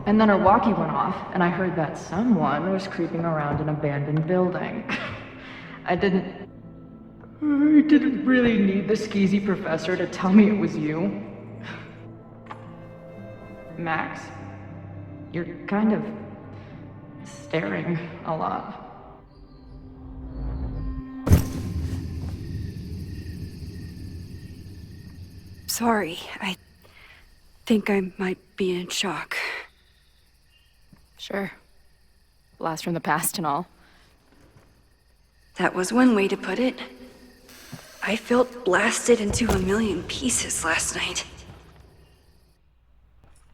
And then her walkie went off, and I heard that someone was creeping around an abandoned building. I didn't really need the skeezy professor to tell me it was you. Max, you're kind of staring a lot. Sorry, I think I might be in shock. Sure. Blast from the past and all. That was one way to put it. I felt blasted into a million pieces last night.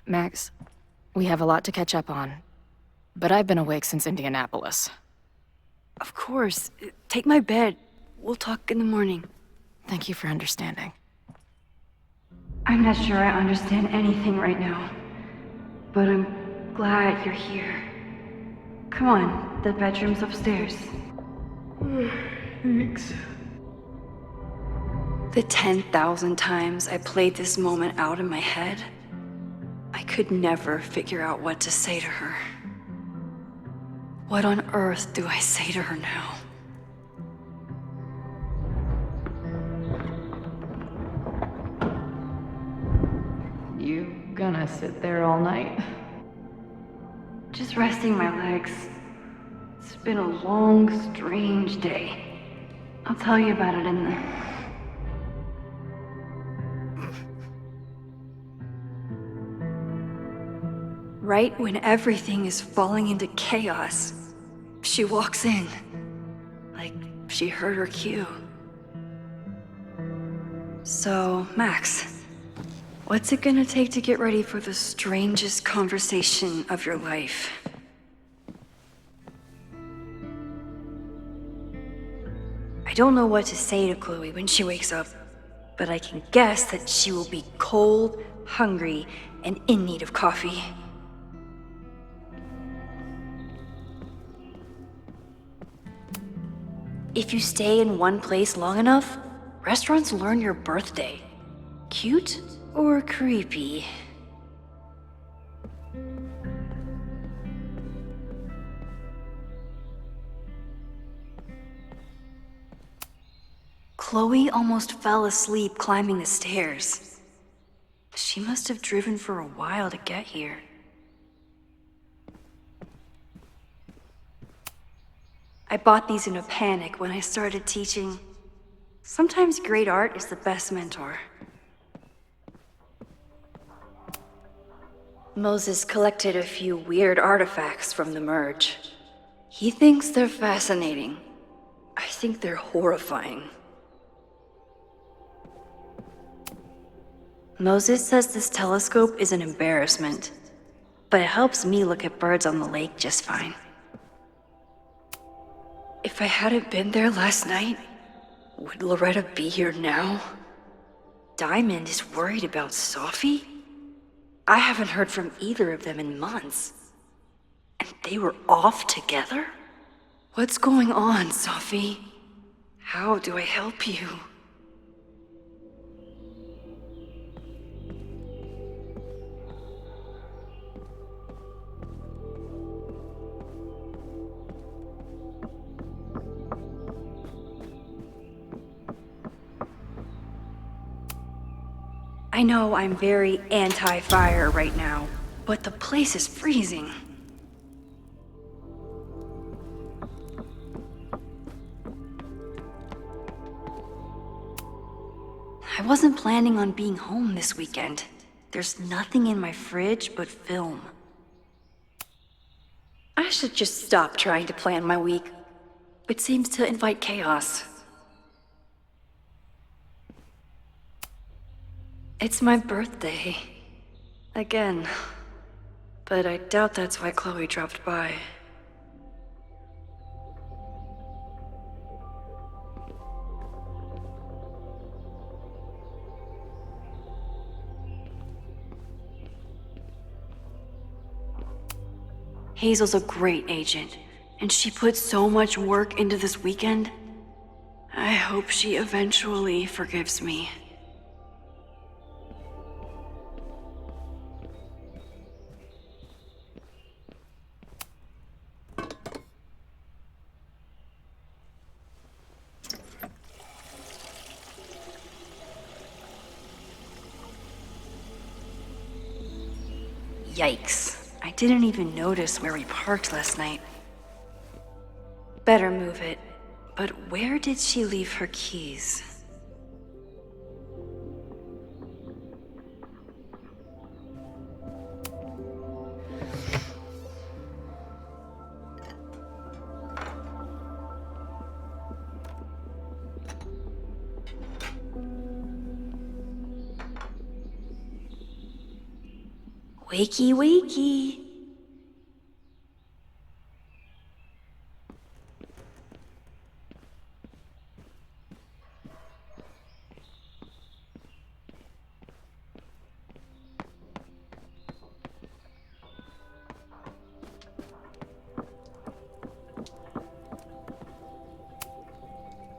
Max, we have a lot to catch up on. But I've been awake since Indianapolis. Of course. Take my bed. We'll talk in the morning. Thank you for understanding. I'm not sure I understand anything right now. But I'm glad you're here. Come on, the bedroom's upstairs. Thanks. The 10,000 times I played this moment out in my head, I could never figure out what to say to her. What on earth do I say to her now? You gonna sit there all night? Just resting my legs. It's been a long, strange day. I'll tell you about it in the... Right when everything is falling into chaos, she walks in. Like she heard her cue. So, Max, what's it gonna take to get ready for the strangest conversation of your life? I don't know what to say to Chloe when she wakes up, but I can guess that she will be cold, hungry, and in need of coffee. If you stay in one place long enough, restaurants learn your birthday. Cute or creepy? Chloe almost fell asleep climbing the stairs. She must have driven for a while to get here. I bought these in a panic when I started teaching. Sometimes great art is the best mentor. Moses collected a few weird artifacts from the merge. He thinks they're fascinating. I think they're horrifying. Moses says this telescope is an embarrassment, but it helps me look at birds on the lake just fine. If I hadn't been there last night, would Loretta be here now? Diamond is worried about Sophie? I haven't heard from either of them in months. And they were off together? What's going on, Sophie? How do I help you? I know I'm very anti-fire right now, but the place is freezing. I wasn't planning on being home this weekend. There's nothing in my fridge but film. I should just stop trying to plan my week. It seems to invite chaos. It's my birthday. Again. But I doubt that's why Chloe dropped by. Hazel's a great agent, and she put so much work into this weekend. I hope she eventually forgives me. Yikes. I didn't even notice where we parked last night. Better move it. But where did she leave her keys? Wakey, wakey.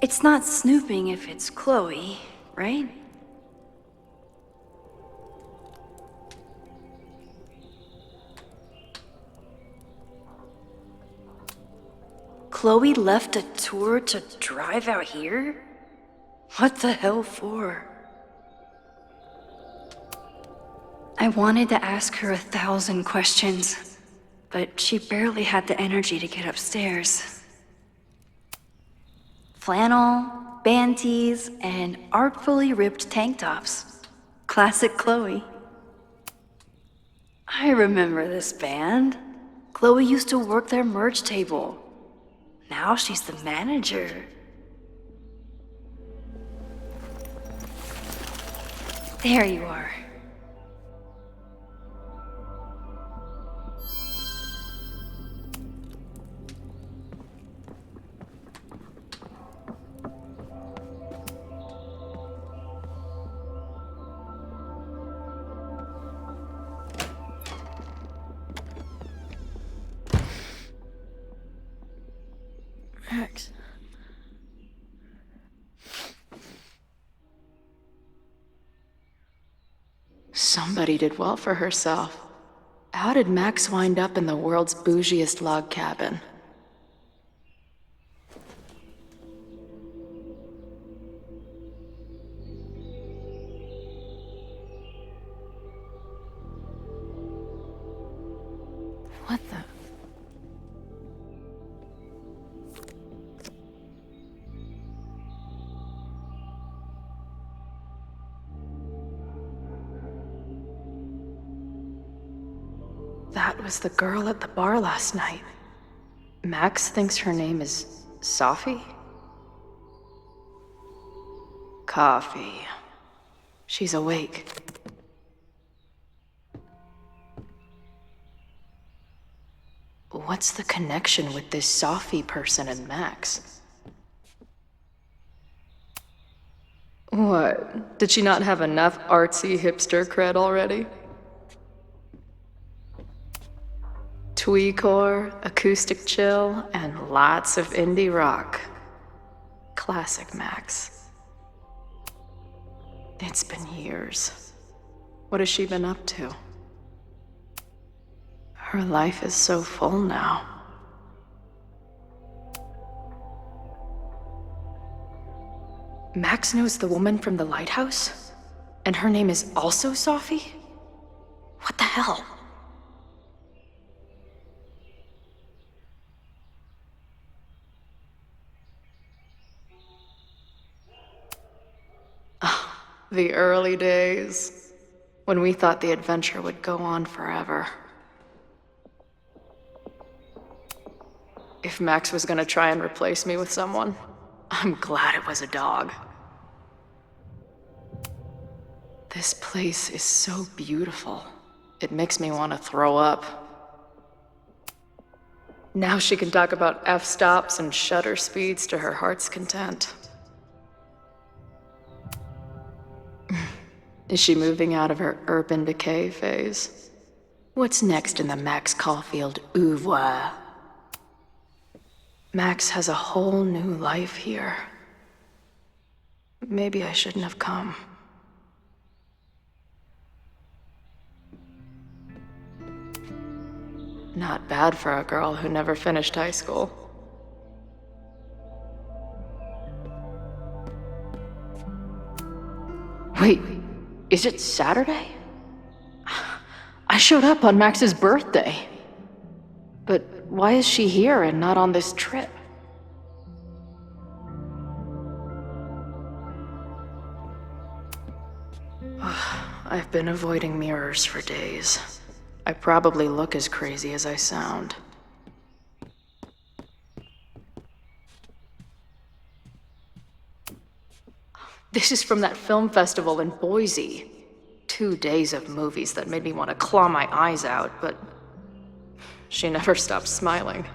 It's not snooping if it's Chloe, right? Chloe left a tour to drive out here? What the hell for? I wanted to ask her 1,000 questions, but she barely had the energy to get upstairs. Flannel, band tees, and artfully ripped tank tops. Classic Chloe. I remember this band. Chloe used to work their merch table. Now she's the manager. There you are. Max. Somebody did well for herself. How did Max wind up in the world's bougiest log cabin? What the? That was the girl at the bar last night. Max thinks her name is Sophie? Coffee. She's awake. What's the connection with this Sophie person and Max? What? Did she not have enough artsy hipster cred already? Tweecore, acoustic chill, and lots of indie rock. Classic Max. It's been years. What has she been up to? Her life is so full now. Max knows the woman from the lighthouse? And her name is also Sophie? What the hell? The early days, when we thought the adventure would go on forever. If Max was gonna try and replace me with someone, I'm glad it was a dog. This place is so beautiful. It makes me want to throw up. Now she can talk about f-stops and shutter speeds to her heart's content. Is she moving out of her urban decay phase? What's next in the Max Caulfield oeuvre? Max has a whole new life here. Maybe I shouldn't have come. Not bad for a girl who never finished high school. Wait, is it Saturday? I showed up on Max's birthday. But why is she here and not on this trip? I've been avoiding mirrors for days. I probably look as crazy as I sound. This is from that film festival in Boise. 2 days of movies that made me want to claw my eyes out, but she never stopped smiling.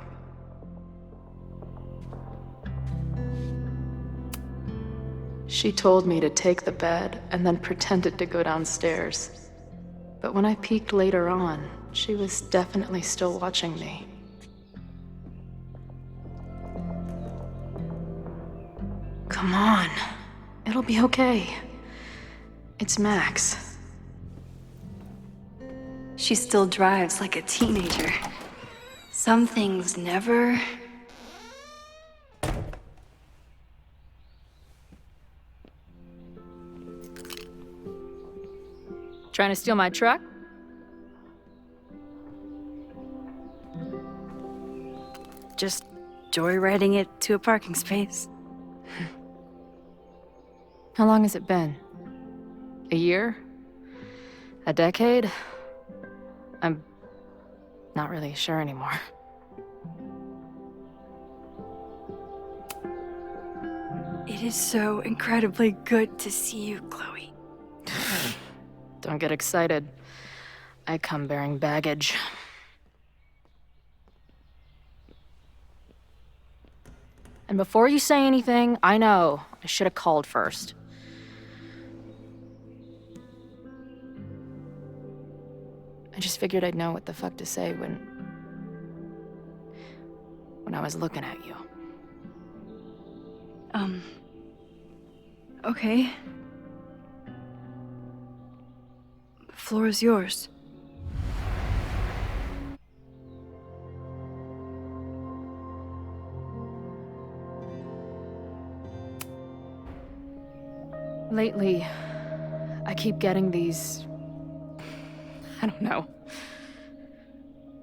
She told me to take the bed and then pretended to go downstairs. But when I peeked later on, she was definitely still watching me. Come on. It'll be okay. It's Max. She still drives like a teenager. Some things never... Trying to steal my truck? Just joyriding it to a parking space. How long has it been? A year? A decade? I'm not really sure anymore. It is so incredibly good to see you, Chloe. Don't get excited. I come bearing baggage. And before you say anything, I know I should have called first. I just figured I'd know what the fuck to say when I was looking at you. Okay. The floor is yours. Lately, I keep getting these... I don't know.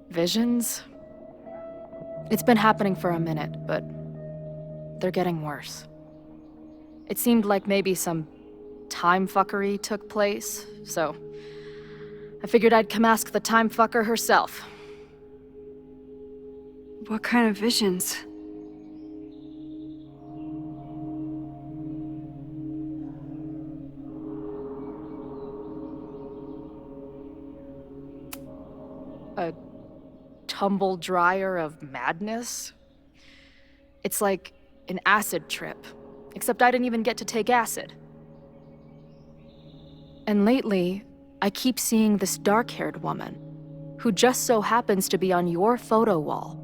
Visions? It's been happening for a minute, but they're getting worse. It seemed like maybe some time fuckery took place, so I figured I'd come ask the time fucker herself. What kind of visions? A tumble dryer of madness? It's like an acid trip, except I didn't even get to take acid. And lately, I keep seeing this dark-haired woman, who just so happens to be on your photo wall.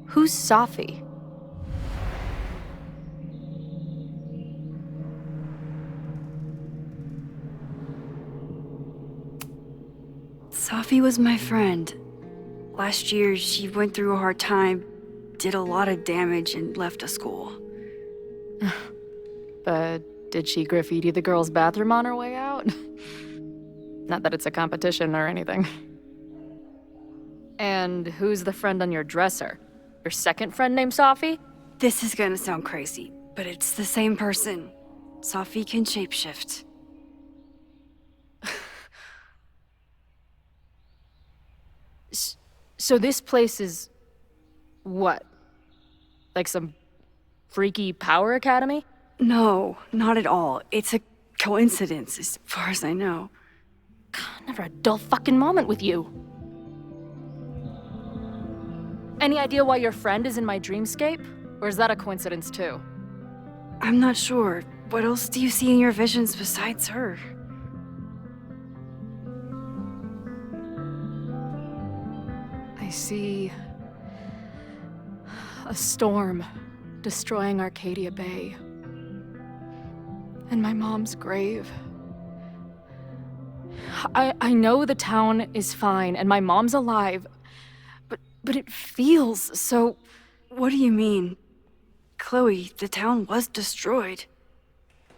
Who's Safi? Safi was my friend. Last year, she went through a hard time, did a lot of damage, and left a school. But did she graffiti the girls' bathroom on her way out? Not that it's a competition or anything. And who's the friend on your dresser? Your second friend named Safi? This is gonna sound crazy, but it's the same person. Safi can shapeshift. So this place is... what? Like some freaky power academy? No, not at all. It's a coincidence, as far as I know. God, never a dull fucking moment with you. Any idea why your friend is in my dreamscape? Or is that a coincidence too? I'm not sure. What else do you see in your visions besides her? I see... a storm destroying Arcadia Bay. And my mom's grave. I know the town is fine and my mom's alive, but it feels so... What do you mean? Chloe, the town was destroyed.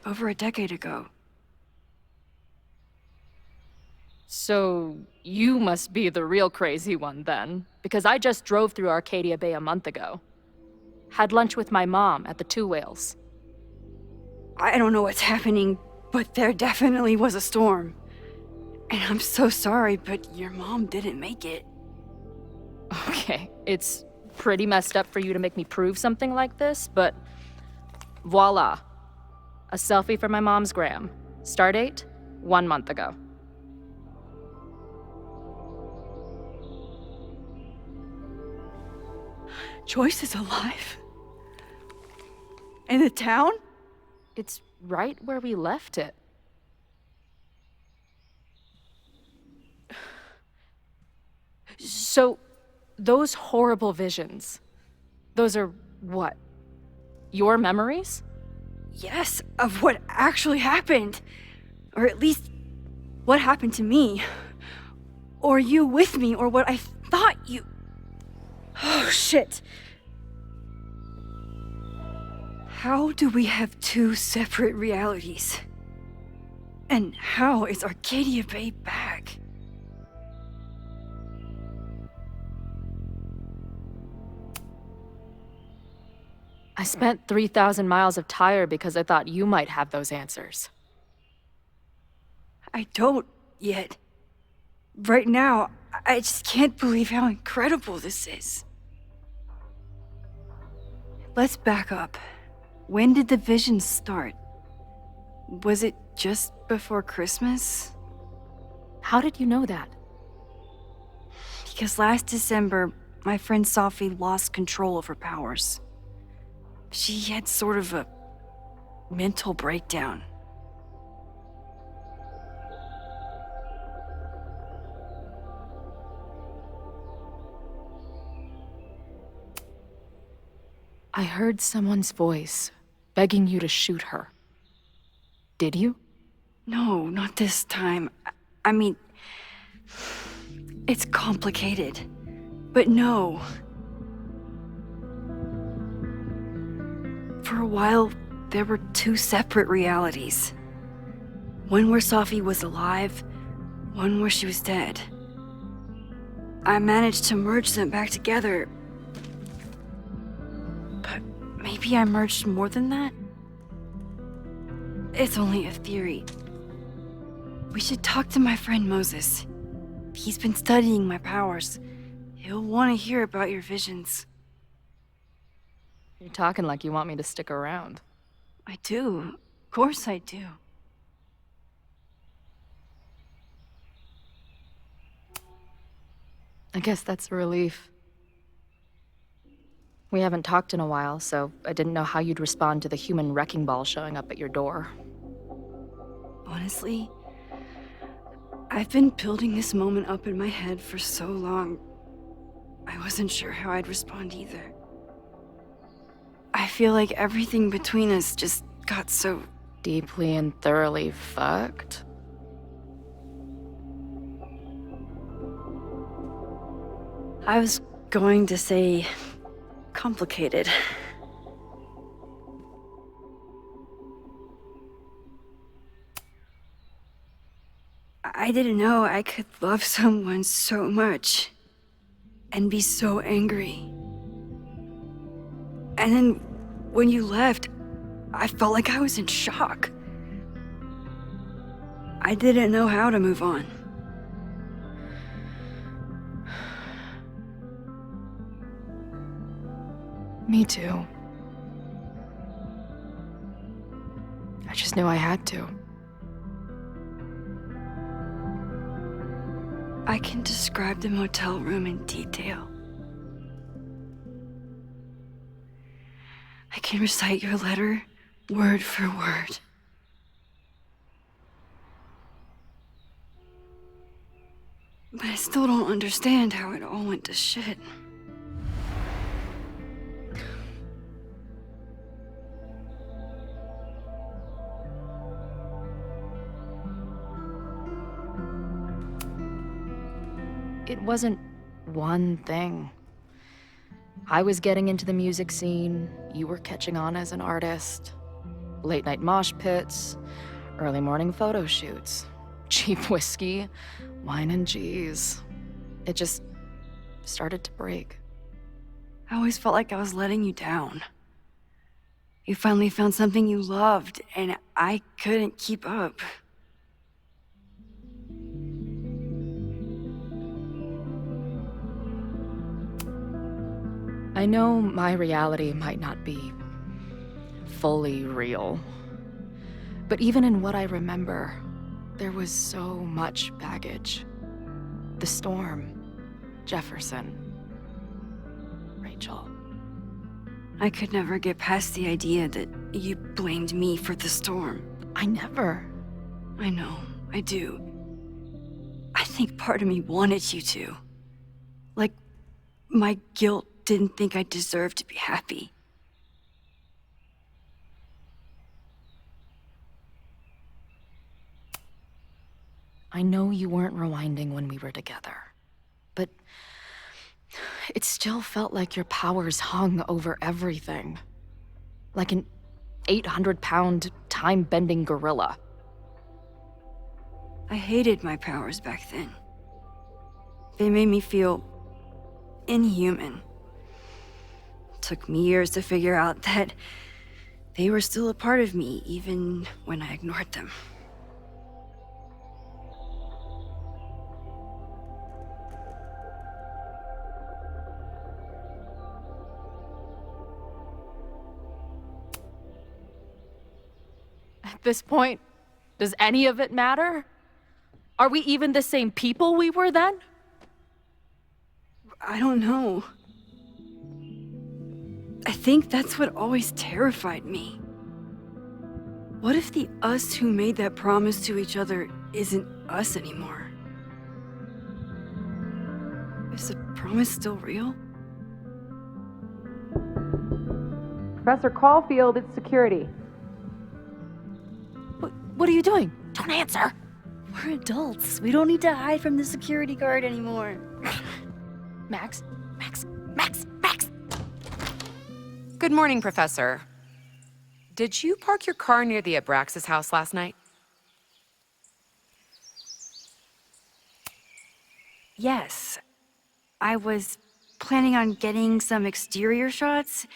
Over a decade ago. So, you must be the real crazy one then, because I just drove through Arcadia Bay a month ago. Had lunch with my mom at the Two Whales. I don't know what's happening, but there definitely was a storm. And I'm so sorry, but your mom didn't make it. Okay, it's pretty messed up for you to make me prove something like this, but voila. A selfie for my mom's gram. Stardate, 1 month ago. Joyce is alive? In the town? It's right where we left it. So, those horrible visions, those are what? Your memories? Yes, of what actually happened. Or at least, what happened to me. Or you with me, or what I thought you... Oh, shit. How do we have two separate realities? And how is Arcadia Bay back? I spent 3,000 miles of tire because I thought you might have those answers. I don't yet. Right now, I just can't believe how incredible this is. Let's back up. When did the visions start? Was it just before Christmas? How did you know that? Because last December, my friend Sophie lost control of her powers. She had sort of a mental breakdown. I heard someone's voice, begging you to shoot her. Did you? No, not this time. I mean, it's complicated. But no. For a while, there were two separate realities. One where Sophie was alive, one where she was dead. I managed to merge them back together. But maybe I merged more than that? It's only a theory. We should talk to my friend Moses. He's been studying my powers. He'll want to hear about your visions. You're talking like you want me to stick around. I do. Of course I do. I guess that's a relief. We haven't talked in a while, so I didn't know how you'd respond to the human wrecking ball showing up at your door. Honestly, I've been building this moment up in my head for so long. I wasn't sure how I'd respond either. I feel like everything between us just got so... Deeply and thoroughly fucked? I was going to say... complicated. I didn't know I could love someone so much and be so angry. And then when you left, I felt like I was in shock. I didn't know how to move on. Me too. I just knew I had to. I can describe the motel room in detail. I can recite your letter word for word. But I still don't understand how it all went to shit. It wasn't one thing. I was getting into the music scene, you were catching on as an artist. Late night mosh pits, early morning photo shoots. cheap whiskey, wine and cheese. It just started to break. I always felt like I was letting you down. You finally found something you loved, and I couldn't keep up. I know my reality might not be fully real, but even in what I remember, there was so much baggage. The storm, Jefferson, Rachel. I could never get past the idea that you blamed me for the storm. I never. I know, I do. I think part of me wanted you to. Like, my guilt didn't think I deserved to be happy. I know you weren't rewinding when we were together, but it still felt like your powers hung over everything. Like an 800-pound, time-bending gorilla. I hated my powers back then. They made me feel inhuman. Took me years to figure out that they were still a part of me, even when I ignored them. At this point, does any of it matter? Are we even the same people we were then? I don't know. I think that's what always terrified me. What if the us who made that promise to each other isn't us anymore? Is the promise still real? Professor Caulfield, it's security. What are you doing? Don't answer! We're adults. We don't need to hide from the security guard anymore. Max? Good morning, Professor. Did you park your car near the Abraxas house last night? Yes. I was planning on getting some exterior shots,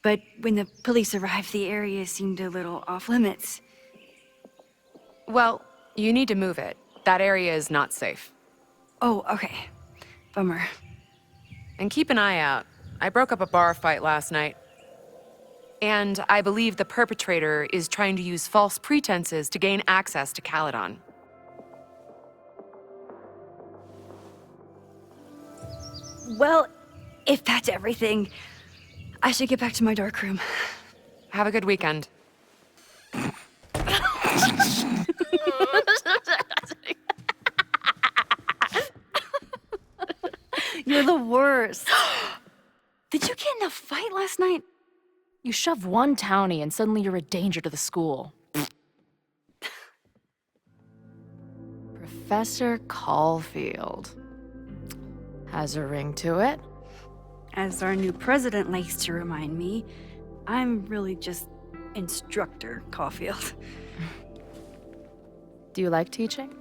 but when the police arrived, the area seemed a little off-limits. Well, you need to move it. That area is not safe. Oh, okay. Bummer. And keep an eye out. I broke up a bar fight last night. And I believe the perpetrator is trying to use false pretenses to gain access to Caledon. Well, if that's everything, I should get back to my dark room. Have a good weekend. You're the worst. Did you get in a fight last night? You shove one townie and suddenly you're a danger to the school. Professor Caulfield. Has a ring to it. As our new president likes to remind me, I'm really just Instructor Caulfield. Do you like teaching?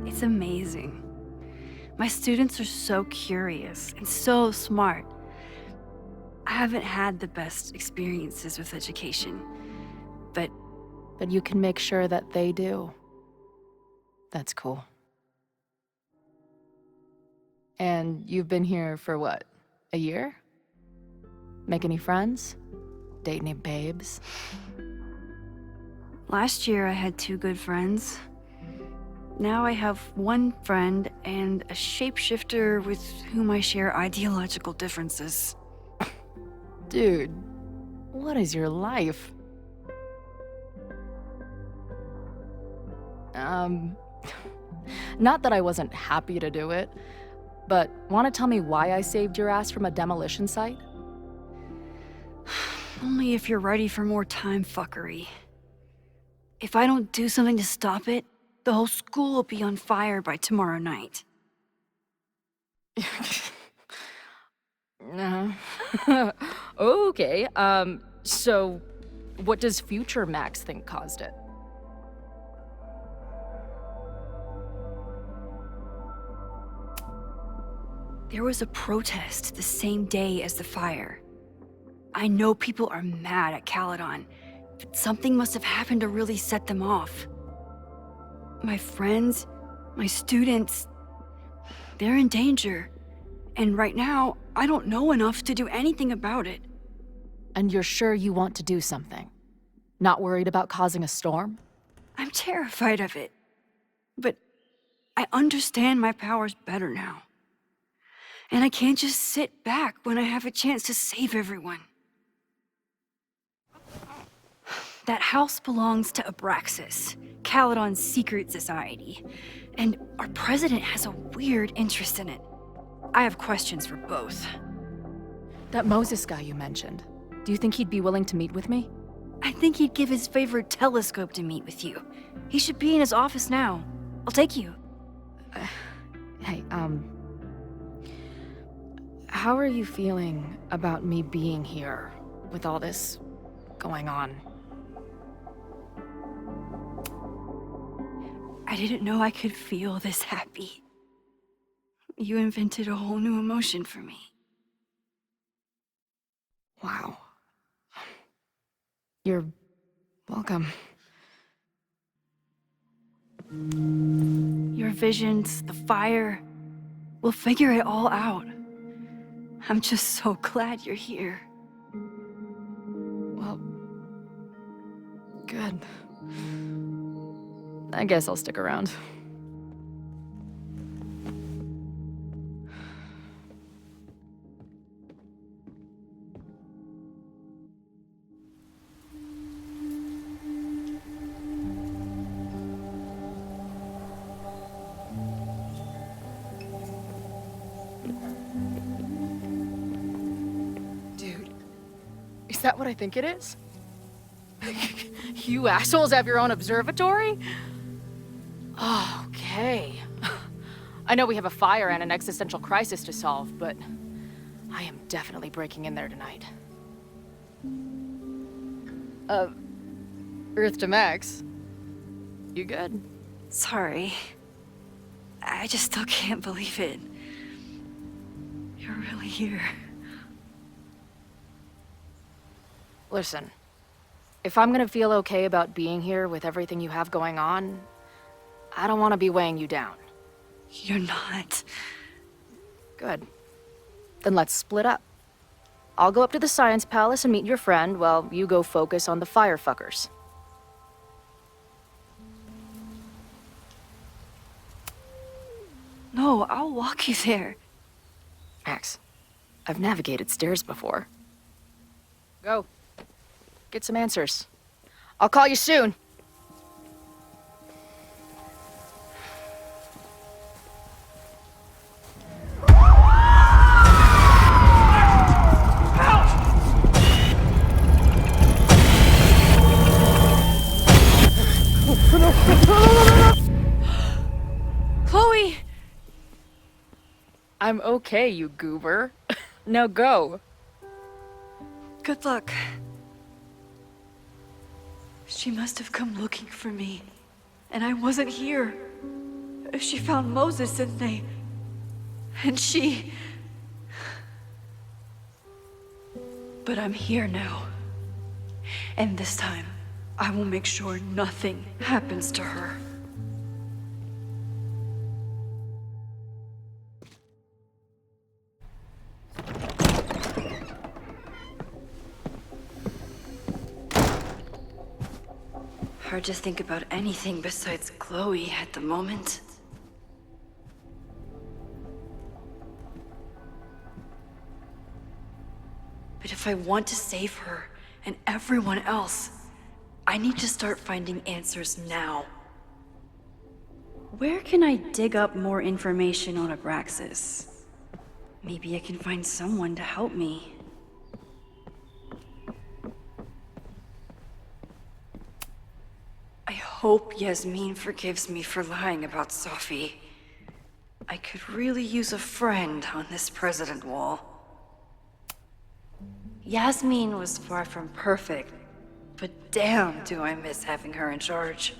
It's amazing. My students are so curious and so smart. I haven't had the best experiences with education, but you can make sure that they do. That's cool. And you've been here for what? A year? Make any friends? Date any babes? last year I had 2 good friends. Now I have 1 friend and a shapeshifter with whom I share ideological differences. Dude, what is your life? Not that I wasn't happy to do it, but want to tell me why I saved your ass from a demolition site? Only if you're ready for more time fuckery. If I don't do something to stop it, the whole school will be on fire by tomorrow night. Okay, so What does future Max think caused it? There was a protest the same day as the fire. I know people are mad at Caledon, but something must have happened to really set them off. My friends, my students, they're in danger. And right now, I don't know enough to do anything about it. And you're sure you want to do something? Not worried about causing a storm? I'm terrified of it. But I understand my powers better now. And I can't just sit back when I have a chance to save everyone. That house belongs to Abraxas, Caledon's secret society. And our president has a weird interest in it. I have questions for both. That Moses guy you mentioned, do you think he'd be willing to meet with me? I think he'd give his favorite telescope to meet with you. He should be in his office now. I'll take you. Hey, how are you feeling about me being here with all this going on? I didn't know I could feel this happy. You invented a whole new emotion for me. Wow. You're welcome. Your visions, the fire, we'll figure it all out. I'm just so glad you're here. Well, good. I guess I'll stick around. Dude, is that what I think it is? You assholes have your own observatory? Okay. I know we have a fire and an existential crisis to solve, but I am definitely breaking in there tonight. Earth to Max. You good? Sorry. I just still can't believe it. You're really here. Listen, if I'm gonna feel okay about being here with everything you have going on, I don't want to be weighing you down. You're not. Good. Then let's split up. I'll go up to the Science Palace and meet your friend while you go focus on the firefuckers. No, I'll walk you there. Max, I've navigated stairs before. Go. Get some answers. I'll call you soon. Chloe! I'm okay, you goober. Now go. Good luck. She must have come looking for me, and I wasn't here. She found Moses and she... But I'm here now. And this time, I will make sure nothing happens to her. Hard to think about anything besides Chloe at the moment. But if I want to save her and everyone else, I need to start finding answers now. Where can I dig up more information on Abraxas? Maybe I can find someone to help me. I hope Yasmin forgives me for lying about Sophie. I could really use a friend on this president wall. Yasmin was far from perfect, But damn, do I miss having her in charge.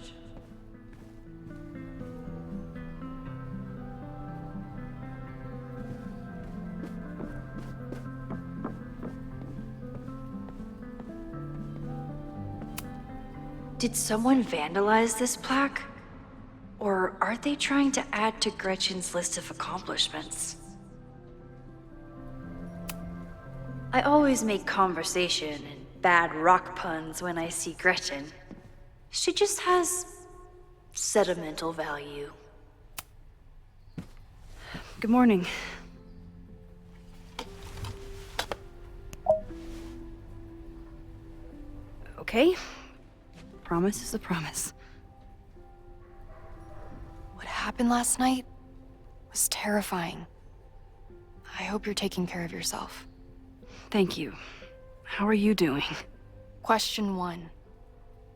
Did someone vandalize this plaque? Or are they trying to add to Gretchen's list of accomplishments? I always make conversation and bad rock puns when I see Gretchen. She just has sentimental value. Good morning. Okay. Promise is a promise. What happened last night was terrifying. I hope you're taking care of yourself. Thank you. How are you doing? Question 1.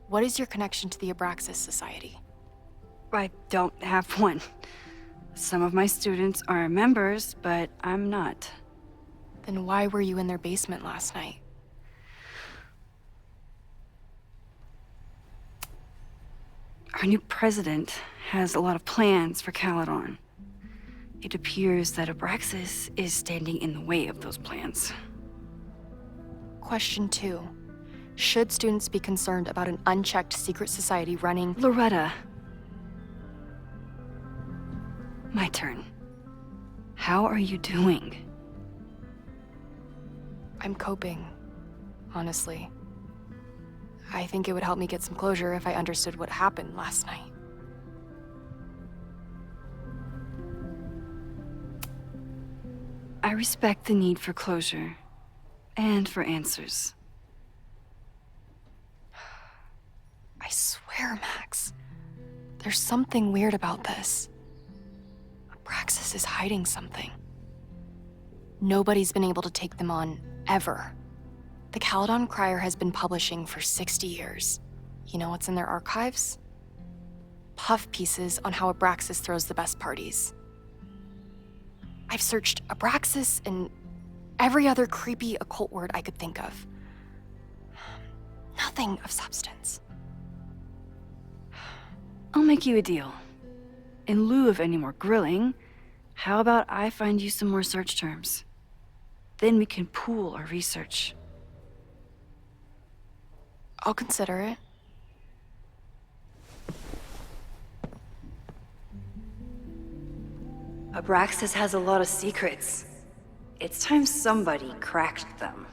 What is your connection to the Abraxas Society? I don't have one. Some of my students are members, but I'm not. Then why were you in their basement last night? Our new president has a lot of plans for Caledon. It appears that Abraxas is standing in the way of those plans. Question 2. Should students be concerned about an unchecked secret society running— Loretta. My turn. How are you doing? I'm coping, honestly. I think it would help me get some closure if I understood what happened last night. I respect the need for closure, and for answers. I swear, Max, there's something weird about this. Abraxas is hiding something. Nobody's been able to take them on, ever. The Caledon Crier has been publishing for 60 years. You know what's in their archives? Puff pieces on how Abraxas throws the best parties. I've searched Abraxas and every other creepy occult word I could think of. Nothing of substance. I'll make you a deal. In lieu of any more grilling, how about I find you some more search terms? Then we can pool our research. I'll consider it. Abraxas has a lot of secrets. It's time somebody cracked them.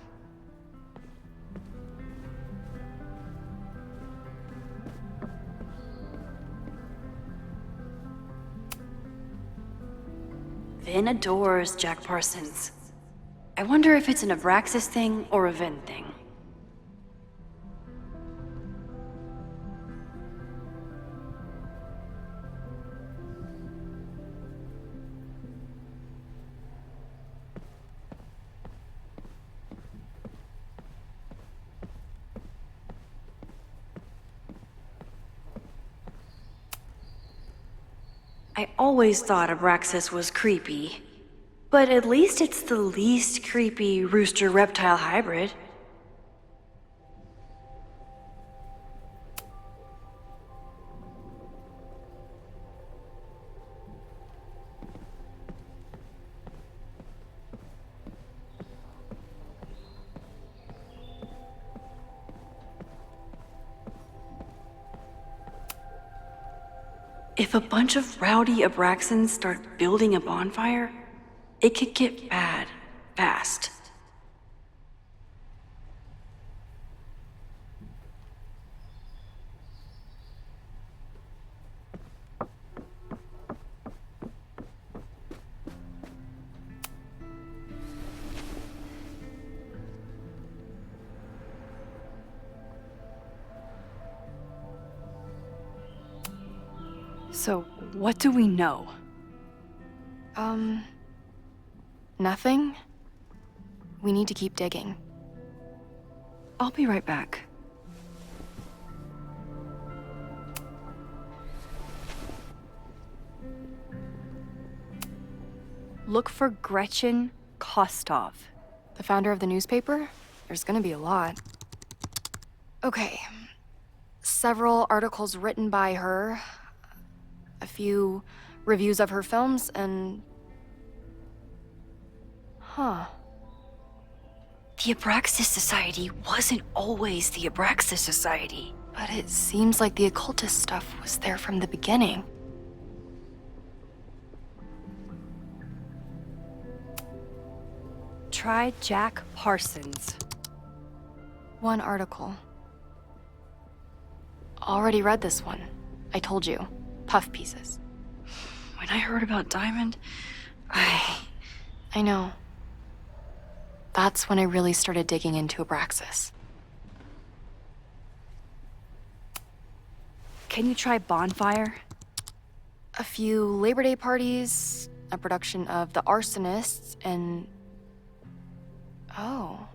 Vin adores Jack Parsons. I wonder if it's an Abraxas thing or a Vin thing. I always thought Abraxas was creepy, but at least it's the least creepy rooster-reptile hybrid. If a bunch of rowdy Abraxans start building a bonfire, it could get bad, fast. So, what do we know? Nothing? We need to keep digging. I'll be right back. Look for Gretchen Kostov. The founder of the newspaper? There's gonna be a lot. Okay. Several articles written by her, a few reviews of her films, and... Huh. The Abraxas Society wasn't always the Abraxas Society. But it seems like the occultist stuff was there from the beginning. Try Jack Parsons. One article. Already read this one. I told you. Puff pieces. When I heard about Diamond, I know. That's when I really started digging into Abraxas. Can you try Bonfire? A few Labor Day parties, a production of The Arsonists, and... Oh.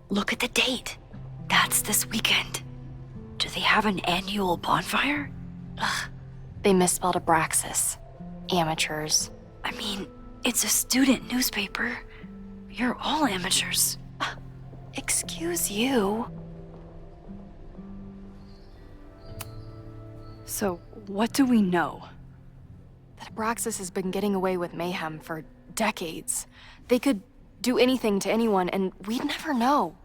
Look at the date. That's this weekend. Do they have an annual bonfire? Ugh. They misspelled Abraxas. Amateurs. I mean, it's a student newspaper. You're all amateurs. Excuse you. So, what do we know? That Abraxas has been getting away with mayhem for decades. They could do anything to anyone, and we'd never know.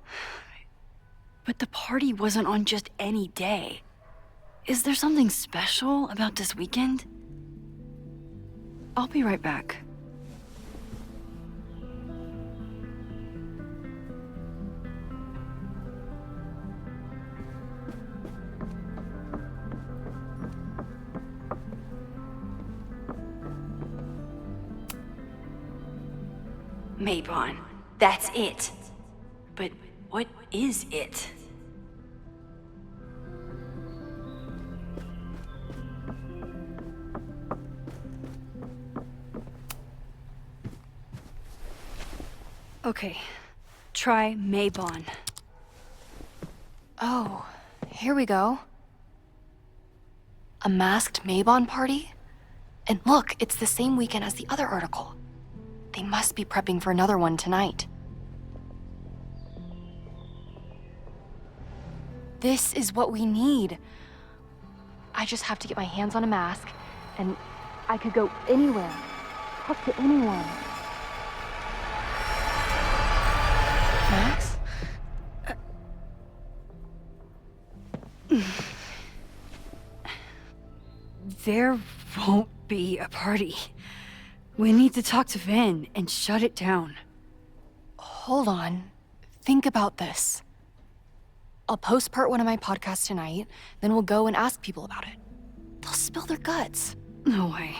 But the party wasn't on just any day. Is there something special about this weekend? I'll be right back. Maybon, that's it. But what is it? Okay, try Maybon. Oh, here we go. A masked Maybon party? And look, it's the same weekend as the other article. They must be prepping for another one tonight. This is what we need. I just have to get my hands on a mask, and I could go anywhere, talk to anyone. Max? There won't be a party. We need to talk to Vin and shut it down. Hold on. Think about this. I'll post-part one of my podcasts tonight, then we'll go and ask people about it. They'll spill their guts. No way.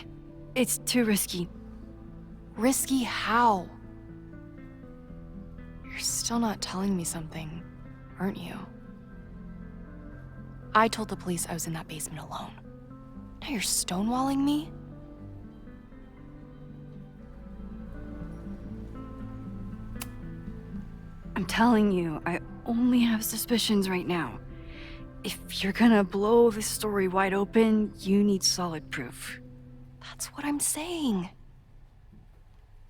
It's too risky. Risky how? You're still not telling me something, aren't you? I told the police I was in that basement alone. Now you're stonewalling me? I'm telling you, I only have suspicions right now. If you're gonna blow this story wide open, you need solid proof. That's what I'm saying.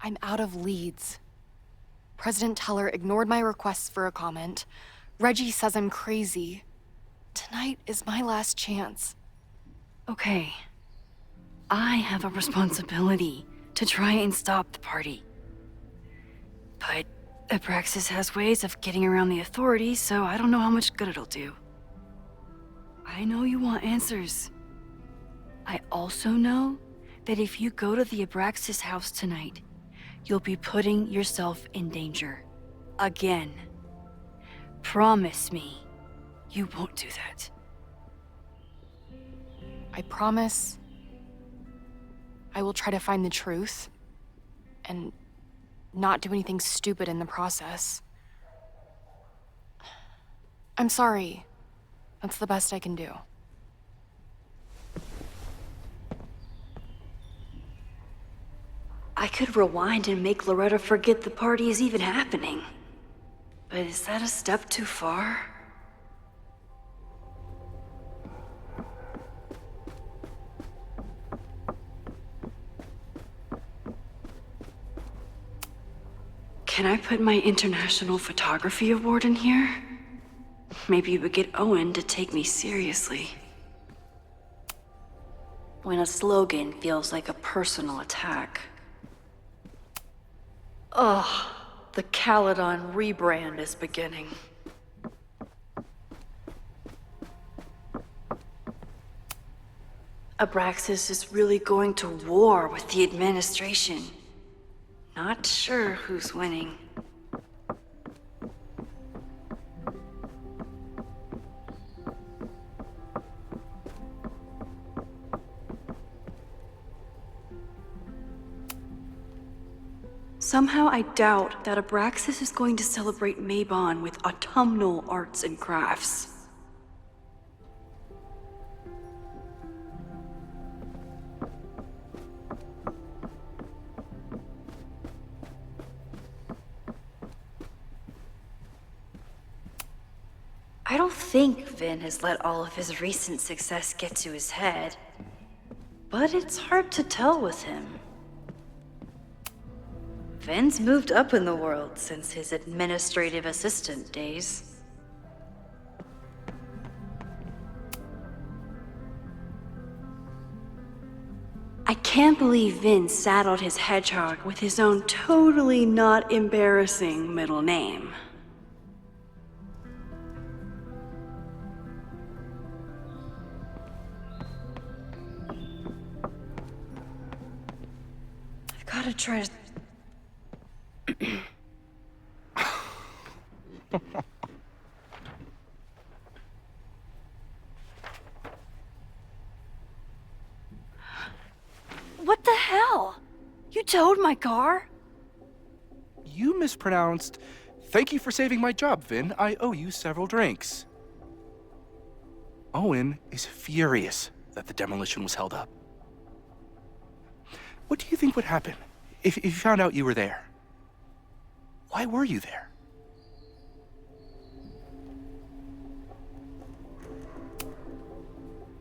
I'm out of leads. President Teller ignored my requests for a comment. Reggie says I'm crazy. Tonight is my last chance. Okay. I have a responsibility to try and stop the party. But Abraxas has ways of getting around the authorities, so I don't know how much good it'll do. I know you want answers. I also know that if you go to the Abraxas house tonight, you'll be putting yourself in danger. Again. Promise me you won't do that. I promise I will try to find the truth and not do anything stupid in the process. I'm sorry. That's the best I can do. I could rewind and make Loretta forget the party is even happening. But is that a step too far? Can I put my International Photography Award in here? Maybe it would get Owen to take me seriously. When a slogan feels like a personal attack. Ugh, the Caledon rebrand is beginning. Abraxas is really going to war with the administration. Not sure who's winning. Somehow I doubt that Abraxas is going to celebrate Mabon with autumnal arts and crafts. I don't think Vin has let all of his recent success get to his head, but it's hard to tell with him. Vin's moved up in the world since his administrative assistant days. I can't believe Vin saddled his hedgehog with his own totally not embarrassing middle name. I've got to try to... What the hell? You towed my car? You mispronounced. Thank you for saving my job, Vin. I owe you several drinks. Owen is furious that the demolition was held up. What do you think would happen if you found out you were there? Why were you there?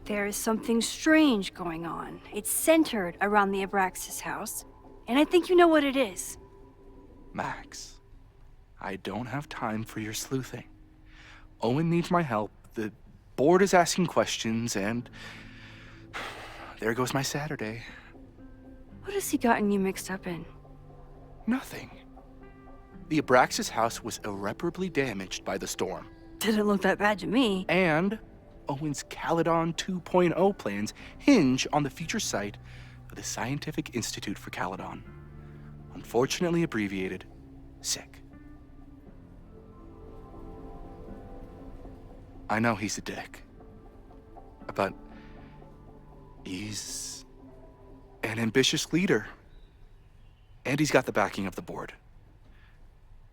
There is something strange going on. It's centered around the Abraxas house, and I think you know what it is. Max, I don't have time for your sleuthing. Owen needs my help, the board is asking questions, and there goes my Saturday. What has he gotten you mixed up in? Nothing. The Abraxas house was irreparably damaged by the storm. Didn't look that bad to me. And Owen's Caledon 2.0 plans hinge on the future site of the Scientific Institute for Caledon. Unfortunately abbreviated, SICK. I know he's a dick, but he's an ambitious leader. And he's got the backing of the board.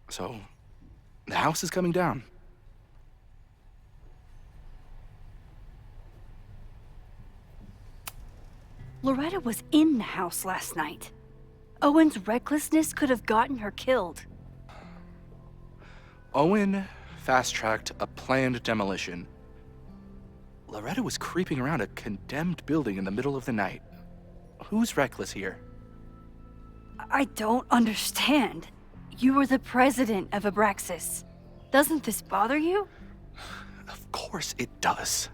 So, the house is coming down. Loretta was in the house last night. Owen's recklessness could have gotten her killed. Owen fast-tracked a planned demolition. Loretta was creeping around a condemned building in the middle of the night. Who's reckless here? I don't understand. You were the president of Abraxas. Doesn't this bother you? Of course it does.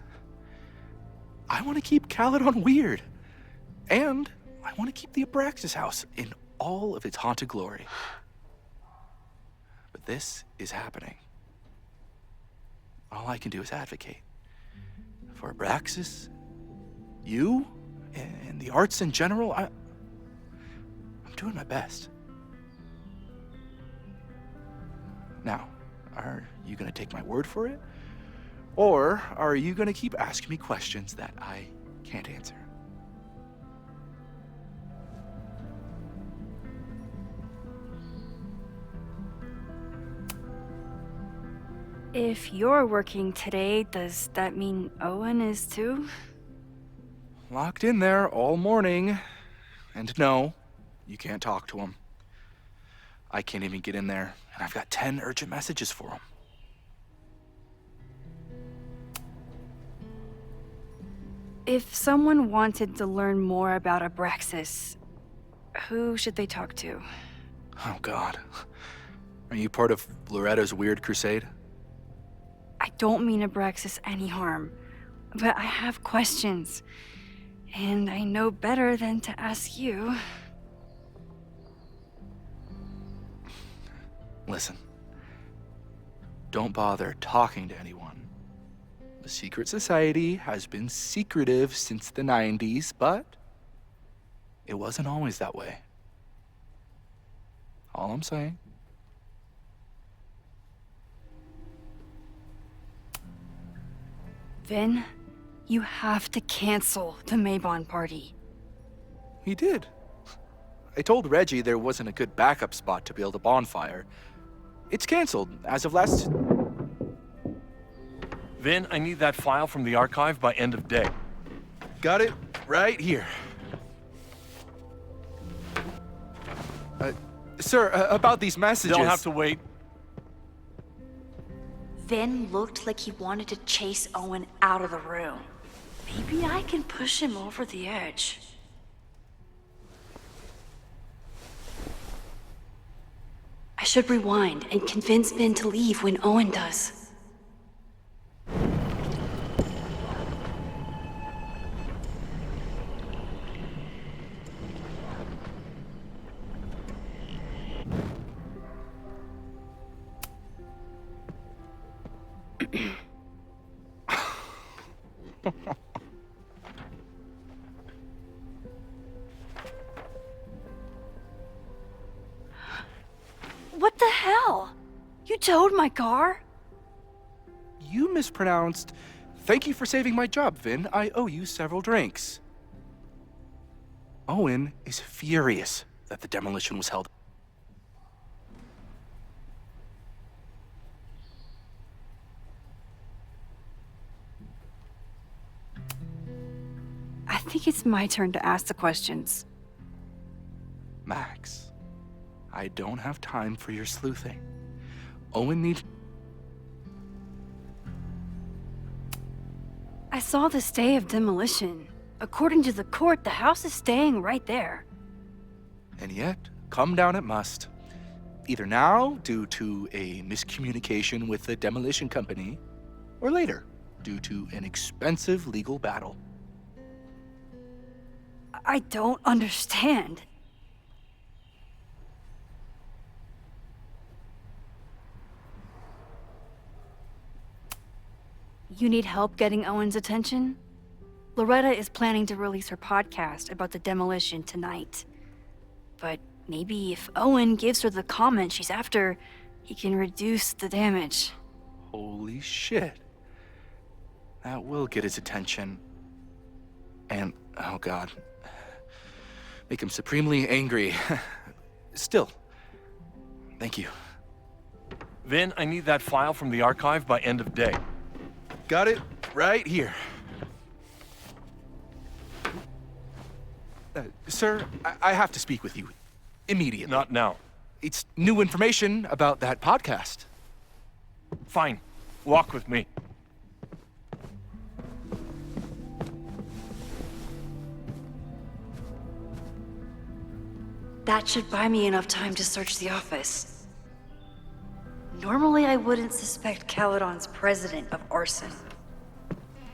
I want to keep Caledon weird. And I want to keep the Abraxas house in all of its haunted glory. But this is happening. All I can do is advocate. For Abraxas, you, and the arts in general, I'm doing my best. Now, are you gonna take my word for it? Or are you gonna keep asking me questions that I can't answer? If you're working today, does that mean Owen is too? Locked in there all morning. And no, you can't talk to him. I can't even get in there, and I've got 10 urgent messages for him. If someone wanted to learn more about Abraxas, who should they talk to? Oh, God. Are you part of Loretta's weird crusade? I don't mean Abraxas any harm, but I have questions, and I know better than to ask you. Listen, don't bother talking to anyone. The secret society has been secretive since the 90s, but it wasn't always that way. All I'm saying. Vin, you have to cancel the Maybon party. He did. I told Reggie there wasn't a good backup spot to build a bonfire. It's canceled as of last... Vin, I need that file from the archive by end of day. Got it right here. Sir, about these messages... They'll have to wait. Vin looked like he wanted to chase Owen out of the room. Maybe I can push him over the edge. I should rewind and convince Vin to leave when Owen does. What the hell? You towed my car? You mispronounced... Thank you for saving my job, Vin. I owe you several drinks. Owen is furious that the demolition was held. I think it's my turn to ask the questions. Max, I don't have time for your sleuthing. Owen needs... I saw the stay of demolition. According to the court, the house is staying right there. And yet, come down it must. Either now, due to a miscommunication with the demolition company, or later, due to an expensive legal battle. I don't understand. You need help getting Owen's attention? Loretta is planning to release her podcast about the demolition tonight. But maybe if Owen gives her the comment she's after, he can reduce the damage. Holy shit. That will get his attention. And, oh god, make him supremely angry. Still, thank you. Vin, I need that file from the archive by end of day. Got it right here. Sir, I have to speak with you immediately. Not now. It's new information about that podcast. Fine. Walk with me. That should buy me enough time to search the office. Normally I wouldn't suspect Caledon's president of arson.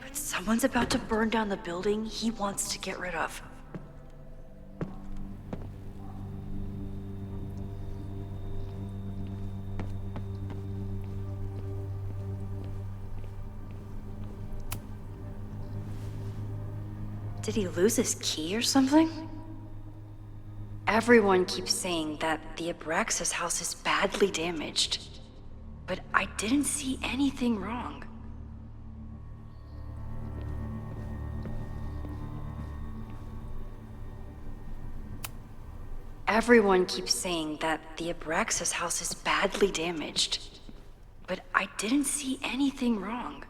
But someone's about to burn down the building he wants to get rid of. Did he lose his key or something? Everyone keeps saying that the Abraxas house is badly damaged, but I didn't see anything wrong. Everyone keeps saying that the Abraxas house is badly damaged, but I didn't see anything wrong.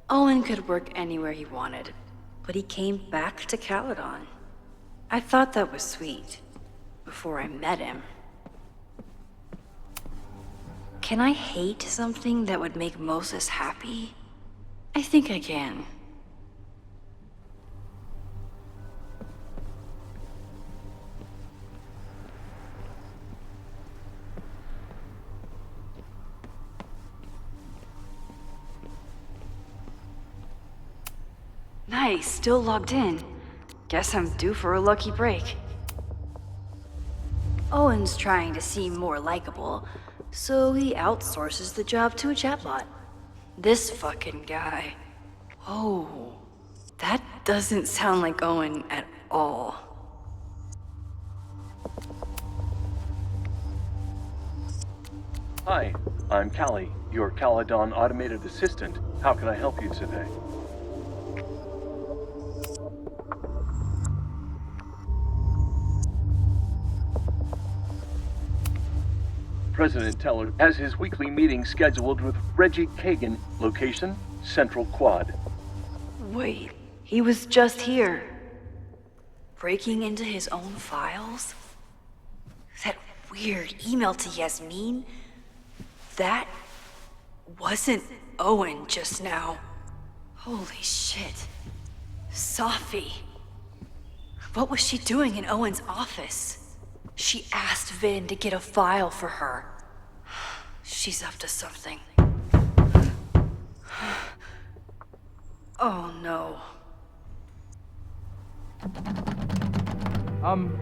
Owen could work anywhere he wanted, but he came back to Caledon. I thought that was sweet, before I met him. Can I hate something that would make Moses happy? I think I can. Nice, still logged in. Guess I'm due for a lucky break. Owen's trying to seem more likable, so he outsources the job to a chatbot. This fucking guy. Oh, that doesn't sound like Owen at all. Hi, I'm Callie, your Caledon automated assistant. How can I help you today? President Teller has his weekly meeting scheduled with Reggie Kagan, location Central Quad. Wait, he was just here. Breaking into his own files? That weird email to Yasmin? That wasn't Owen just now. Holy shit. Sophie. What was she doing in Owen's office? She asked Vin to get a file for her. She's up to something. Oh no.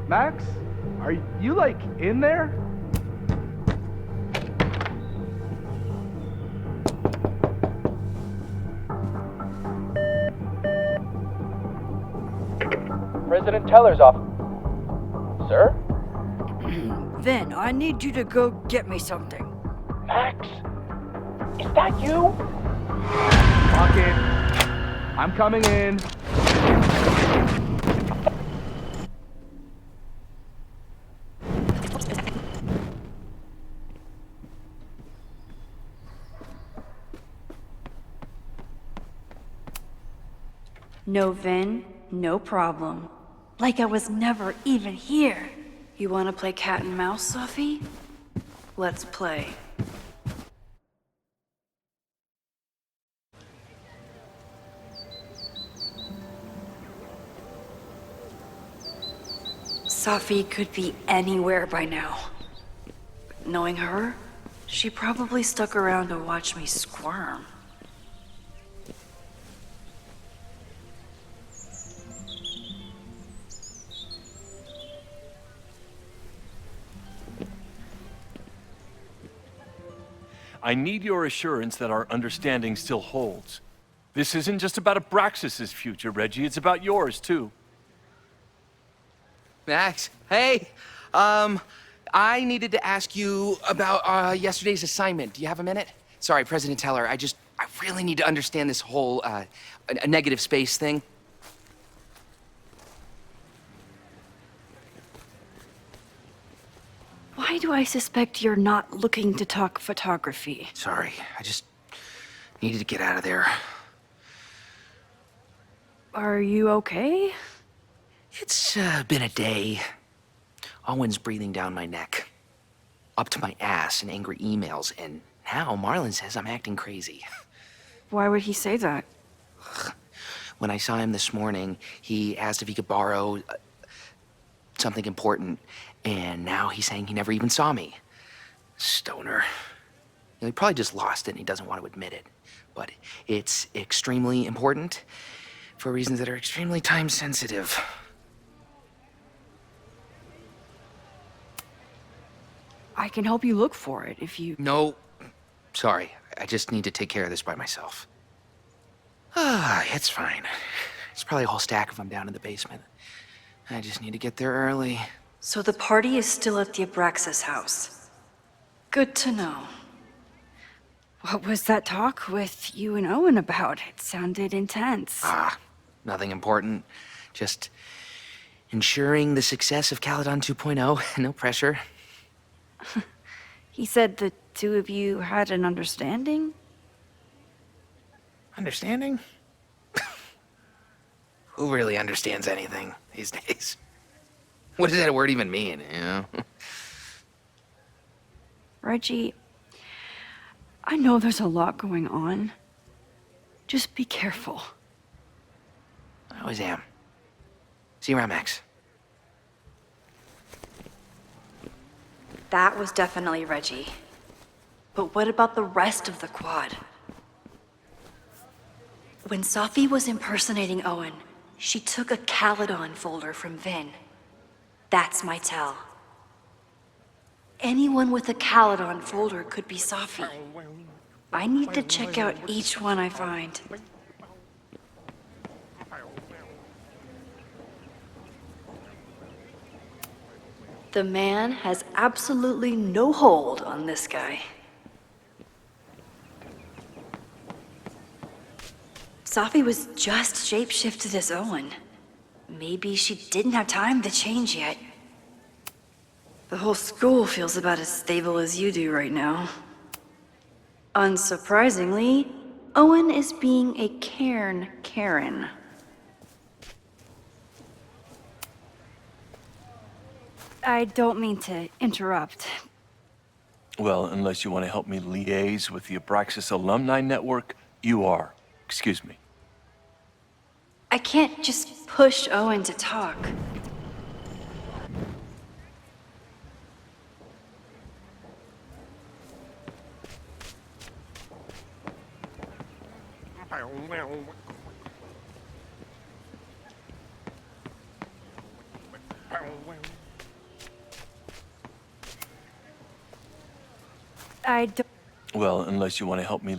Max? Are you, like, in there? President Teller's off. Sir? Vin, I need you to go get me something. Max? Is that you? Lock it. I'm coming in. No, Vin, no problem. Like I was never even here. You wanna play cat and mouse, Sophie? Let's play. Sophie could be anywhere by now. Knowing her, she probably stuck around to watch me squirm. I need your assurance that our understanding still holds. This isn't just about Abraxas's future, Reggie. It's about yours, too. Max, hey, I needed to ask you about yesterday's assignment. Do you have a minute? Sorry, President Teller, I really need to understand this whole, a negative space thing. Why do I suspect you're not looking to talk photography? Sorry, I just needed to get out of there. Are you okay? It's been a day. Owen's breathing down my neck, up to my ass in angry emails, and now Marlon says I'm acting crazy. Why would he say that? When I saw him this morning, he asked if he could borrow something important, and now he's saying he never even saw me. Stoner. He probably just lost it and he doesn't want to admit it. But it's extremely important for reasons that are extremely time sensitive. I can help you look for it if you... No, sorry. I just need to take care of this by myself. It's fine. It's probably a whole stack of them down in the basement. I just need to get there early. So the party is still at the Abraxas house. Good to know. What was that talk with you and Owen about? It sounded intense. Nothing important. Just ensuring the success of Caledon 2.0. No pressure. He said the two of you had an understanding? Understanding? Who really understands anything these days? What does that word even mean, you know? Reggie, I know there's a lot going on. Just be careful. I always am. See you around, Max. That was definitely Reggie. But what about the rest of the quad? When Sophie was impersonating Owen, she took a Caledon folder from Vin. That's my tell. Anyone with a Caledon folder could be Sophie. I need to check out each one I find. The man has absolutely no hold on this guy. Sophie was just shapeshifted as Owen. Maybe she didn't have time to change yet. The whole school feels about as stable as you do right now. Unsurprisingly, Owen is being a cairn Karen. I don't mean to interrupt. Well, unless you want to help me liaise with the Abraxas Alumni Network, you are. Excuse me. I can't just push Owen to talk. I don't... Well, unless you want to help me...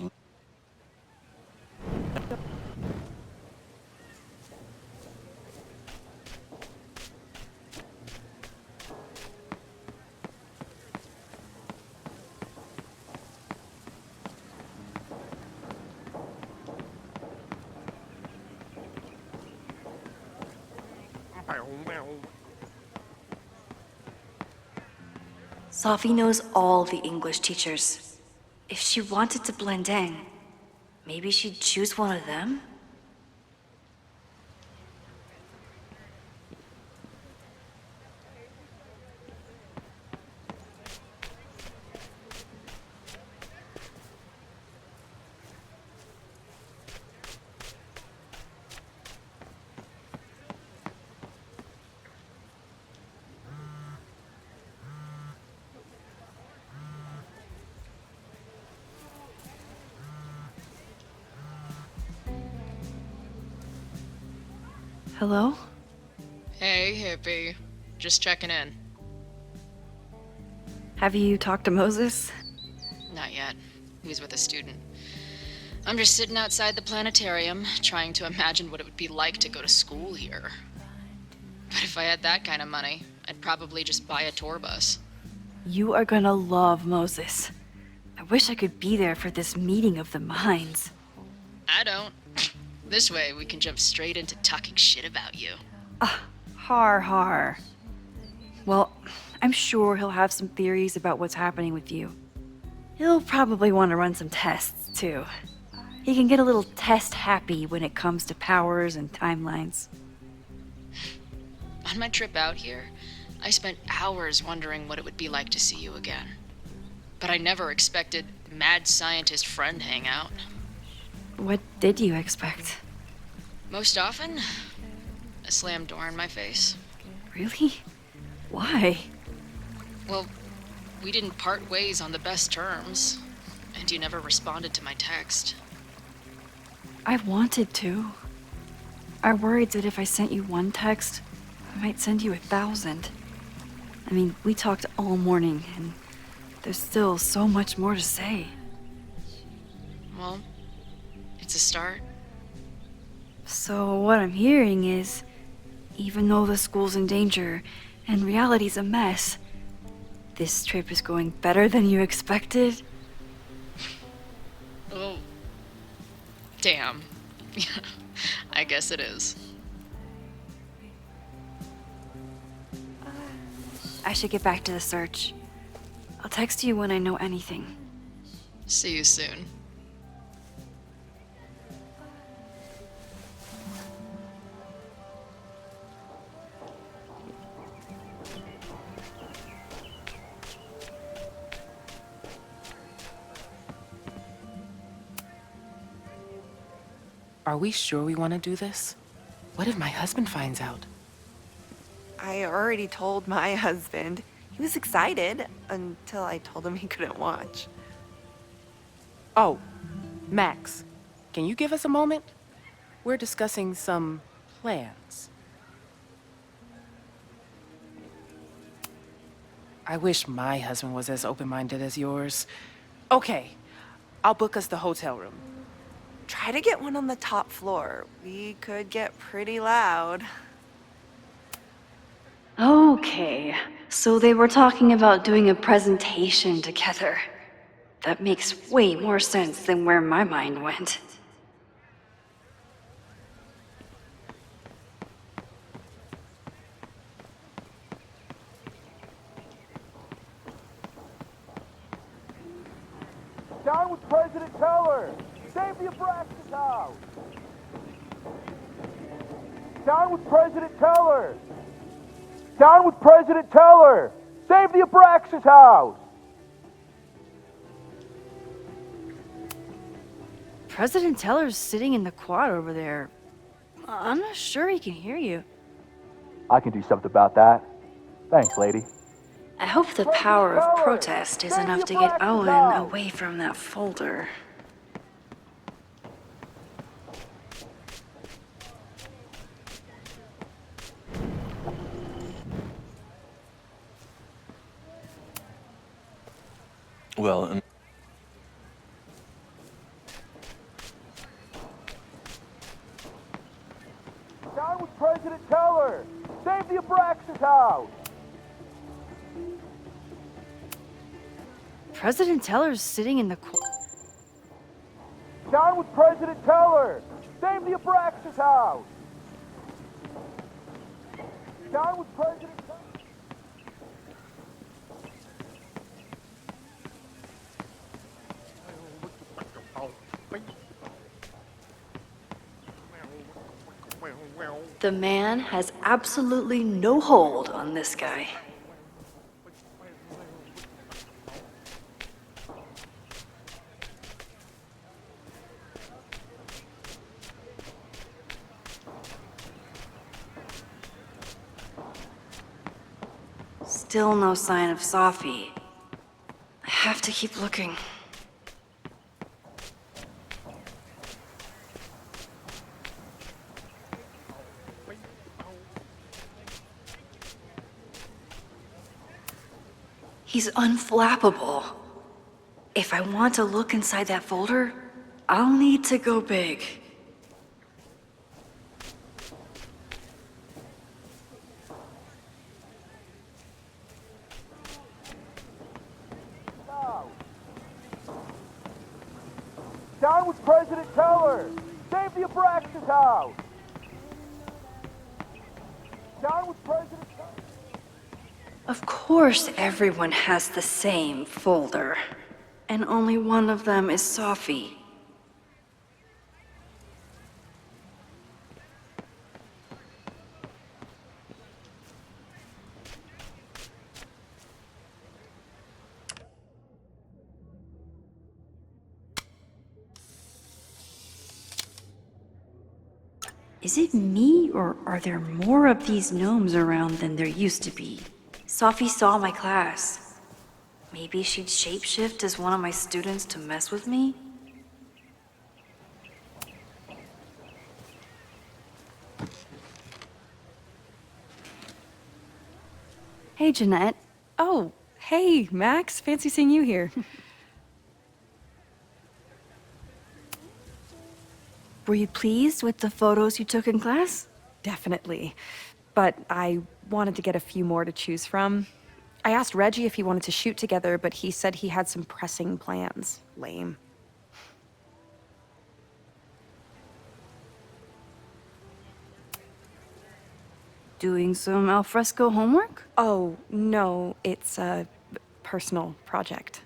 Sophie knows all the English teachers. If she wanted to blend in, maybe she'd choose one of them? Hello? Hey, hippie. Just checking in. Have you talked to Moses? Not yet. He was with a student. I'm just sitting outside the planetarium, trying to imagine what it would be like to go to school here. But if I had that kind of money, I'd probably just buy a tour bus. You are gonna love Moses. I wish I could be there for this meeting of the minds. I don't. This way, we can jump straight into talking shit about you. Har. Well, I'm sure he'll have some theories about what's happening with you. He'll probably want to run some tests, too. He can get a little test happy when it comes to powers and timelines. On my trip out here, I spent hours wondering what it would be like to see you again. But I never expected mad scientist friend hangout. What did you expect? Most often, a slammed door in my face. Really? Why? Well, we didn't part ways on the best terms, and you never responded to my text. I wanted to. I worried that if I sent you one text, I might send you 1,000. I mean, we talked all morning, and there's still so much more to say. Well, it's a start. So what I'm hearing is, even though the school's in danger and reality's a mess, this trip is going better than you expected? Oh. Damn. I guess it is. I should get back to the search. I'll text you when I know anything. See you soon. Are we sure we want to do this? What if my husband finds out? I already told my husband. He was excited until I told him he couldn't watch. Oh, Max, can you give us a moment? We're discussing some plans. I wish my husband was as open-minded as yours. Okay, I'll book us the hotel room. Try to get one on the top floor. We could get pretty loud. Okay, so they were talking about doing a presentation together. That makes way more sense than where my mind went. Down with President Teller! Save the Abraxas house! Down with President Teller! Down with President Teller! Save the Abraxas house! President Teller's sitting in the quad over there. I'm not sure he can hear you. I can do something about that. Thanks, lady. I hope the power of protest is enough to get Owen away from that folder. Well, and Down with President Teller! Save the Abraxas house! President Teller's sitting in the quad. Down with President Teller! Save the Abraxas house! Down with President Teller! The man has absolutely no hold on this guy. Still no sign of Sophie. I have to keep looking. He's unflappable. If I want to look inside that folder, I'll need to go big. Down with President Teller! Save the Abraxas house! Down with President Teller! Of course everyone has the same folder. And only one of them is Sophie. Is it me, or are there more of these gnomes around than there used to be? Sophie saw my class. Maybe she'd shapeshift as one of my students to mess with me? Hey, Jeanette. Oh, hey, Max. Fancy seeing you here. Were you pleased with the photos you took in class? Definitely. But I wanted to get a few more to choose from. I asked Reggie if he wanted to shoot together, but he said he had some pressing plans. Lame. Doing some alfresco homework? Oh, no, it's a personal project.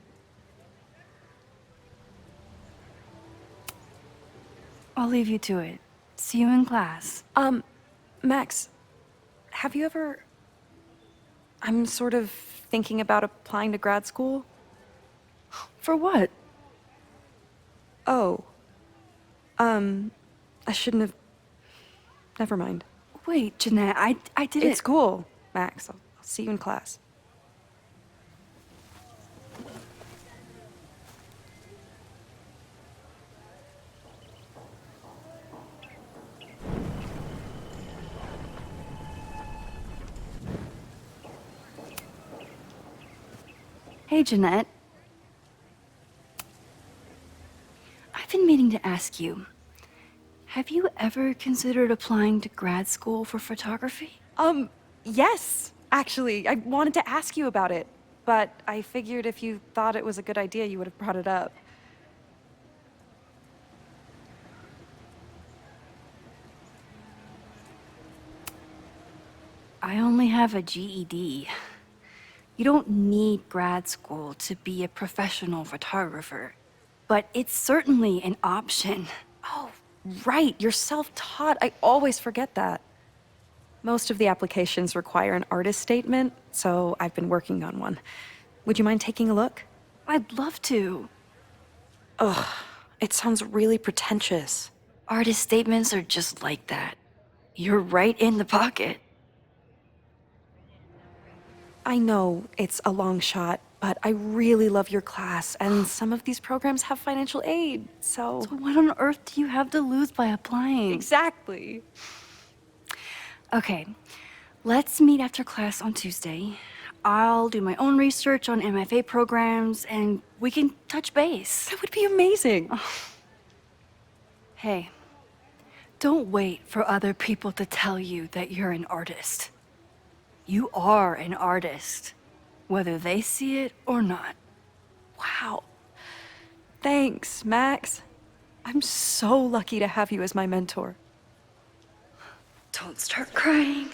I'll leave you to it. See you in class. Max, have you ever... I'm sort of thinking about applying to grad school. For what? Oh. I shouldn't have... Never mind. Wait, Jeanette, I didn't... It's cool, Max. I'll see you in class. Hey, Jeanette. I've been meaning to ask you, have you ever considered applying to grad school for photography? Yes, actually. I wanted to ask you about it, but I figured if you thought it was a good idea, you would have brought it up. I only have a GED. You don't need grad school to be a professional photographer, but it's certainly an option. Oh, right, you're self-taught. I always forget that. Most of the applications require an artist statement, so I've been working on one. Would you mind taking a look? I'd love to. Ugh, it sounds really pretentious. Artist statements are just like that. You're right in the pocket. I know it's a long shot, but I really love your class, and some of these programs have financial aid, so... So what on earth do you have to lose by applying? Exactly. Okay, let's meet after class on Tuesday. I'll do my own research on MFA programs, and we can touch base. That would be amazing. Hey, don't wait for other people to tell you that you're an artist. You are an artist, whether they see it or not. Wow. Thanks, Max. I'm so lucky to have you as my mentor. Don't start crying.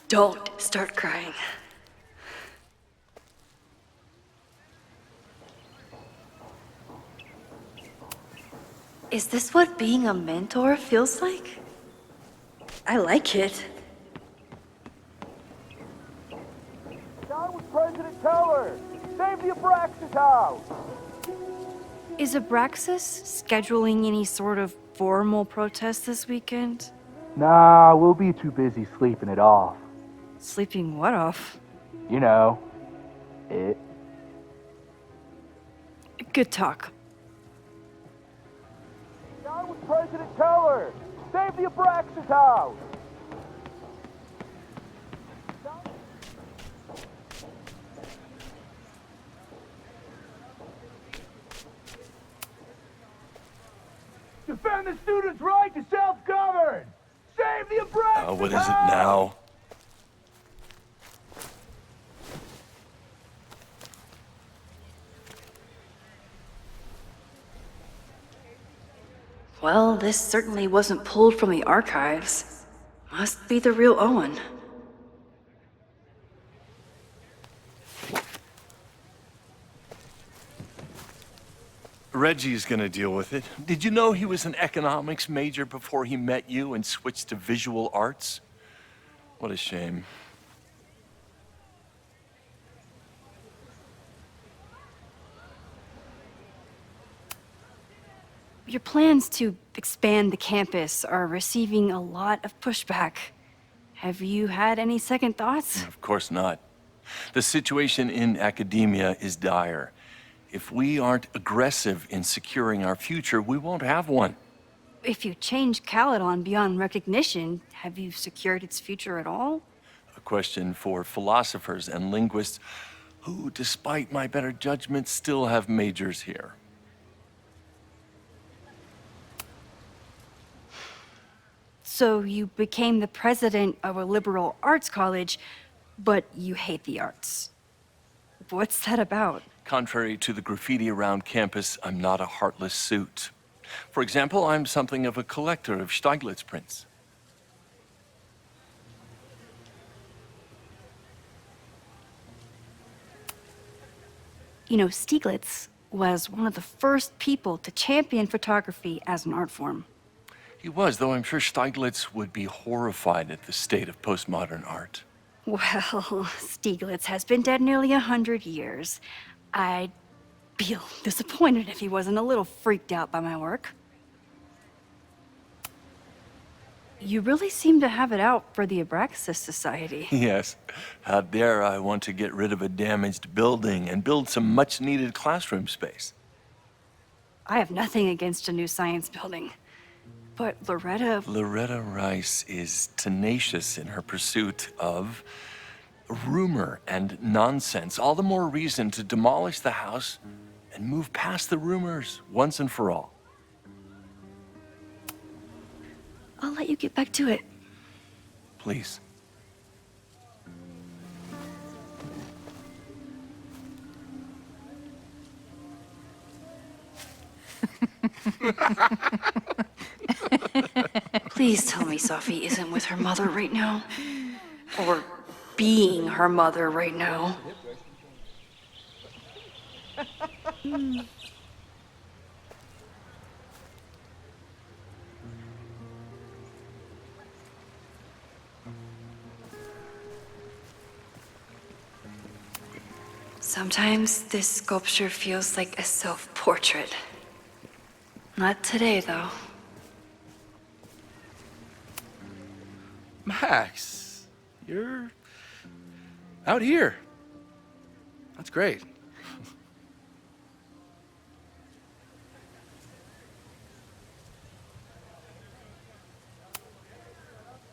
Don't start crying. Is this what being a mentor feels like? I like it. Down with President Teller! Save the Abraxas house! Is Abraxas scheduling any sort of formal protest this weekend? Nah, we'll be too busy sleeping it off. Sleeping what off? You know, it. Good talk. Down with President Teller! Save the Abraxas house! Defend the students' right to self-govern! Save the Abraxas What is it now? Well, this certainly wasn't pulled from the archives. Must be the real Owen. Reggie's gonna deal with it. Did you know he was an economics major before he met you and switched to visual arts? What a shame. Your plans to expand the campus are receiving a lot of pushback. Have you had any second thoughts? Of course not. The situation in academia is dire. If we aren't aggressive in securing our future, we won't have one. If you change Caledon beyond recognition, have you secured its future at all? A question for philosophers and linguists who, despite my better judgment, still have majors here. So you became the president of a liberal arts college, but you hate the arts. What's that about? Contrary to the graffiti around campus, I'm not a heartless suit. For example, I'm something of a collector of Stieglitz prints. You know, Stieglitz was one of the first people to champion photography as an art form. He was, though I'm sure Stieglitz would be horrified at the state of postmodern art. Well, Stieglitz has been dead nearly 100 years. I'd feel disappointed if he wasn't a little freaked out by my work. You really seem to have it out for the Abraxas Society. Yes. How dare I want to get rid of a damaged building and build some much-needed classroom space. I have nothing against a new science building. But Loretta Rice is tenacious in her pursuit of rumor and nonsense, all the more reason to demolish the house and move past the rumors once and for all. I'll let you get back to it. Please. Please tell me Sophie isn't with her mother right now. Or being her mother right now. Sometimes this sculpture feels like a self-portrait. Not today, though. Max, you're out here. That's great.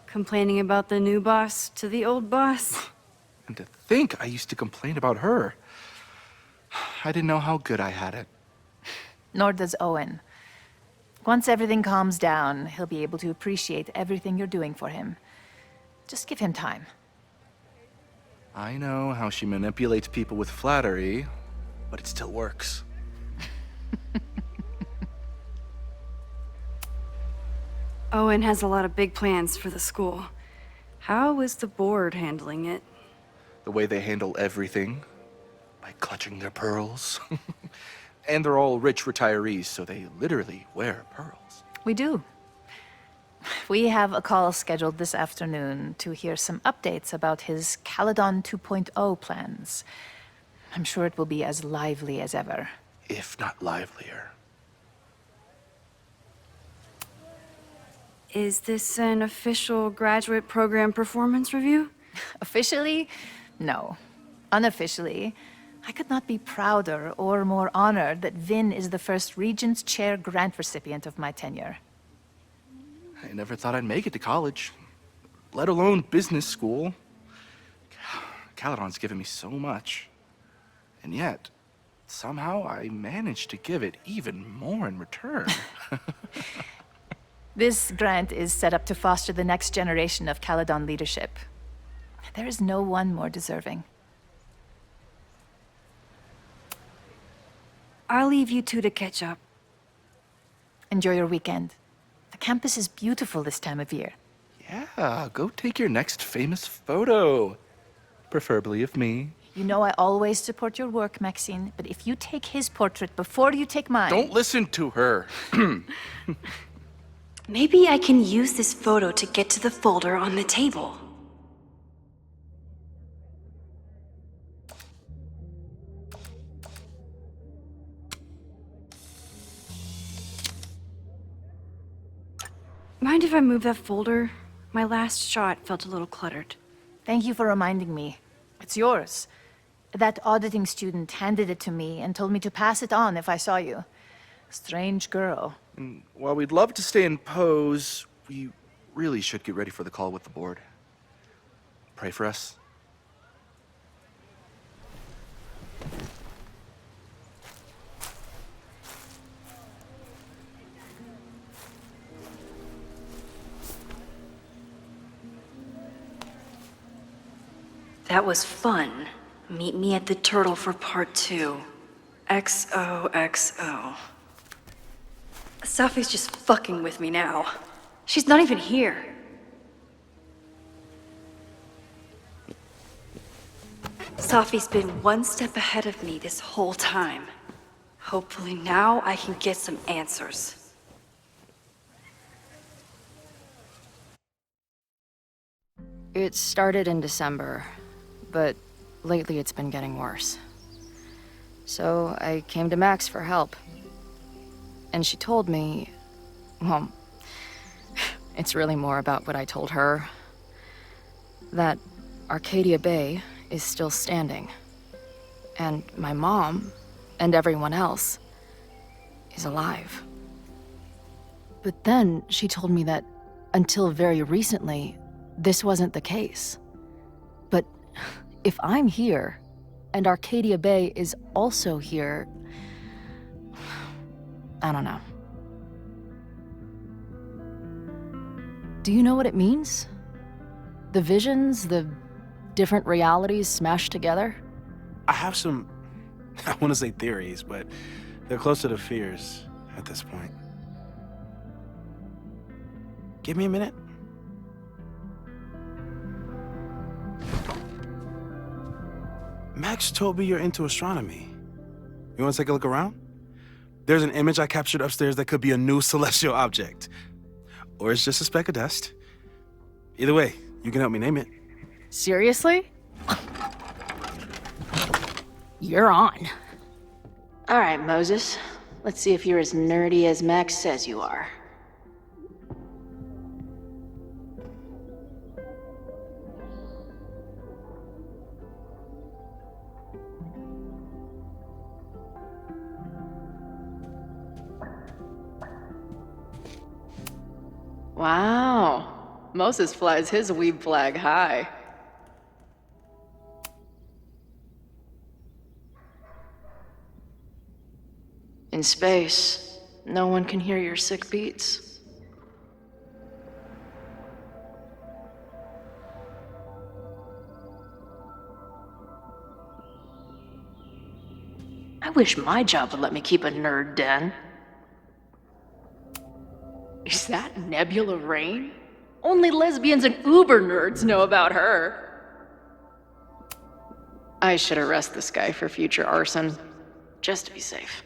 Complaining about the new boss to the old boss? And to think I used to complain about her. I didn't know how good I had it. Nor does Owen. Once everything calms down, he'll be able to appreciate everything you're doing for him. Just give him time. I know how she manipulates people with flattery, but it still works. Owen has a lot of big plans for the school. How is the board handling it? The way they handle everything, by clutching their pearls. And they're all rich retirees, so they literally wear pearls. We do. We have a call scheduled this afternoon to hear some updates about his Caledon 2.0 plans. I'm sure it will be as lively as ever. If not livelier. Is this an official graduate program performance review? Officially? No. Unofficially, I could not be prouder or more honored that Vin is the first Regents Chair grant recipient of my tenure. I never thought I'd make it to college, let alone business school. Caledon's given me so much. And yet, somehow I managed to give it even more in return. This grant is set up to foster the next generation of Caledon leadership. There is no one more deserving. I'll leave you two to catch up. Enjoy your weekend. The campus is beautiful this time of year. Yeah, go take your next famous photo. Preferably of me. You know I always support your work, Maxine, but if you take his portrait before you take mine... Don't listen to her. Maybe I can use this photo to get to the folder on the table. Mind if I move that folder? My last shot felt a little cluttered. Thank you for reminding me. It's yours. That auditing student handed it to me and told me to pass it on if I saw you. Strange girl. And while we'd love to stay in pose, we really should get ready for the call with the board. Pray for us. That was fun. Meet me at the Turtle for part 2. XOXO. Sophie's just fucking with me now. She's not even here. Sophie's been one step ahead of me this whole time. Hopefully now I can get some answers. It started in December, but lately it's been getting worse. So I came to Max for help. And she told me, well, it's really more about what I told her. That Arcadia Bay is still standing. And my mom, and everyone else, is alive. But then she told me that until very recently, this wasn't the case. But If I'm here, and Arcadia Bay is also here, I don't know. Do you know what it means? The visions, the different realities smashed together? I have some, I want to say theories, but they're closer to fears at this point. Give me a minute. Max told me you're into astronomy. You want to take a look around? There's an image I captured upstairs that could be a new celestial object. Or it's just a speck of dust. Either way, you can help me name it. Seriously? You're on. All right, Moses. Let's see if you're as nerdy as Max says you are. Wow. Moses flies his weeb flag high. In space, no one can hear your sick beats. I wish my job would let me keep a nerd den. Is that Nebula Rain? Only lesbians and uber nerds know about her. I should arrest this guy for future arson, just to be safe.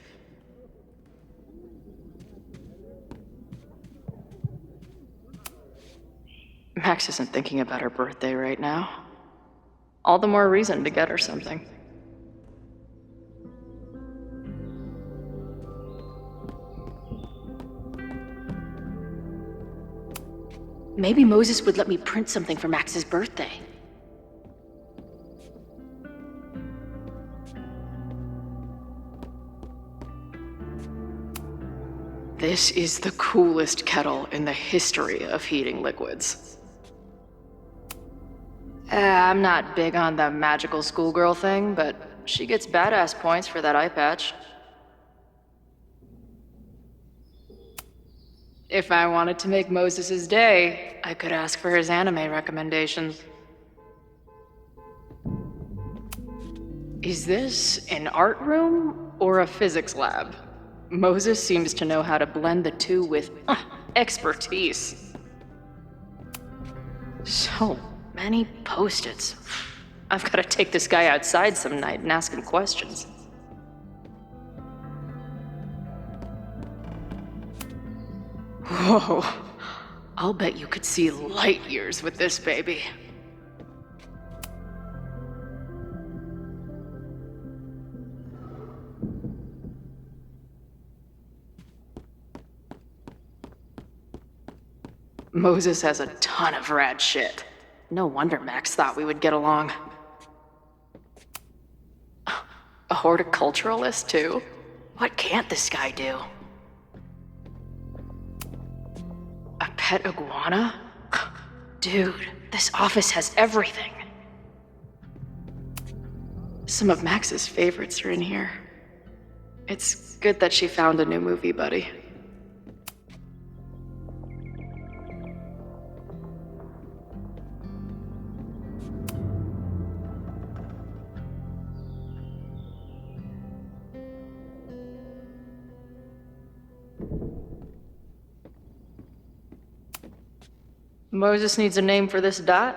Max isn't thinking about her birthday right now. All the more reason to get her something. Maybe Moses would let me print something for Max's birthday. This is the coolest kettle in the history of heating liquids. I'm not big on the magical schoolgirl thing, but she gets badass points for that eye patch. If I wanted to make Moses' day, I could ask for his anime recommendations. Is this an art room or a physics lab? Moses seems to know how to blend the two with expertise. So many post-its. I've got to take this guy outside some night and ask him questions. Whoa. I'll bet you could see light years with this baby. Moses has a ton of rad shit. No wonder Max thought we would get along. A horticulturalist, too? What can't this guy do? A pet iguana? Dude, this office has everything. Some of Max's favorites are in here. It's good that she found a new movie buddy. Moses needs a name for this dot.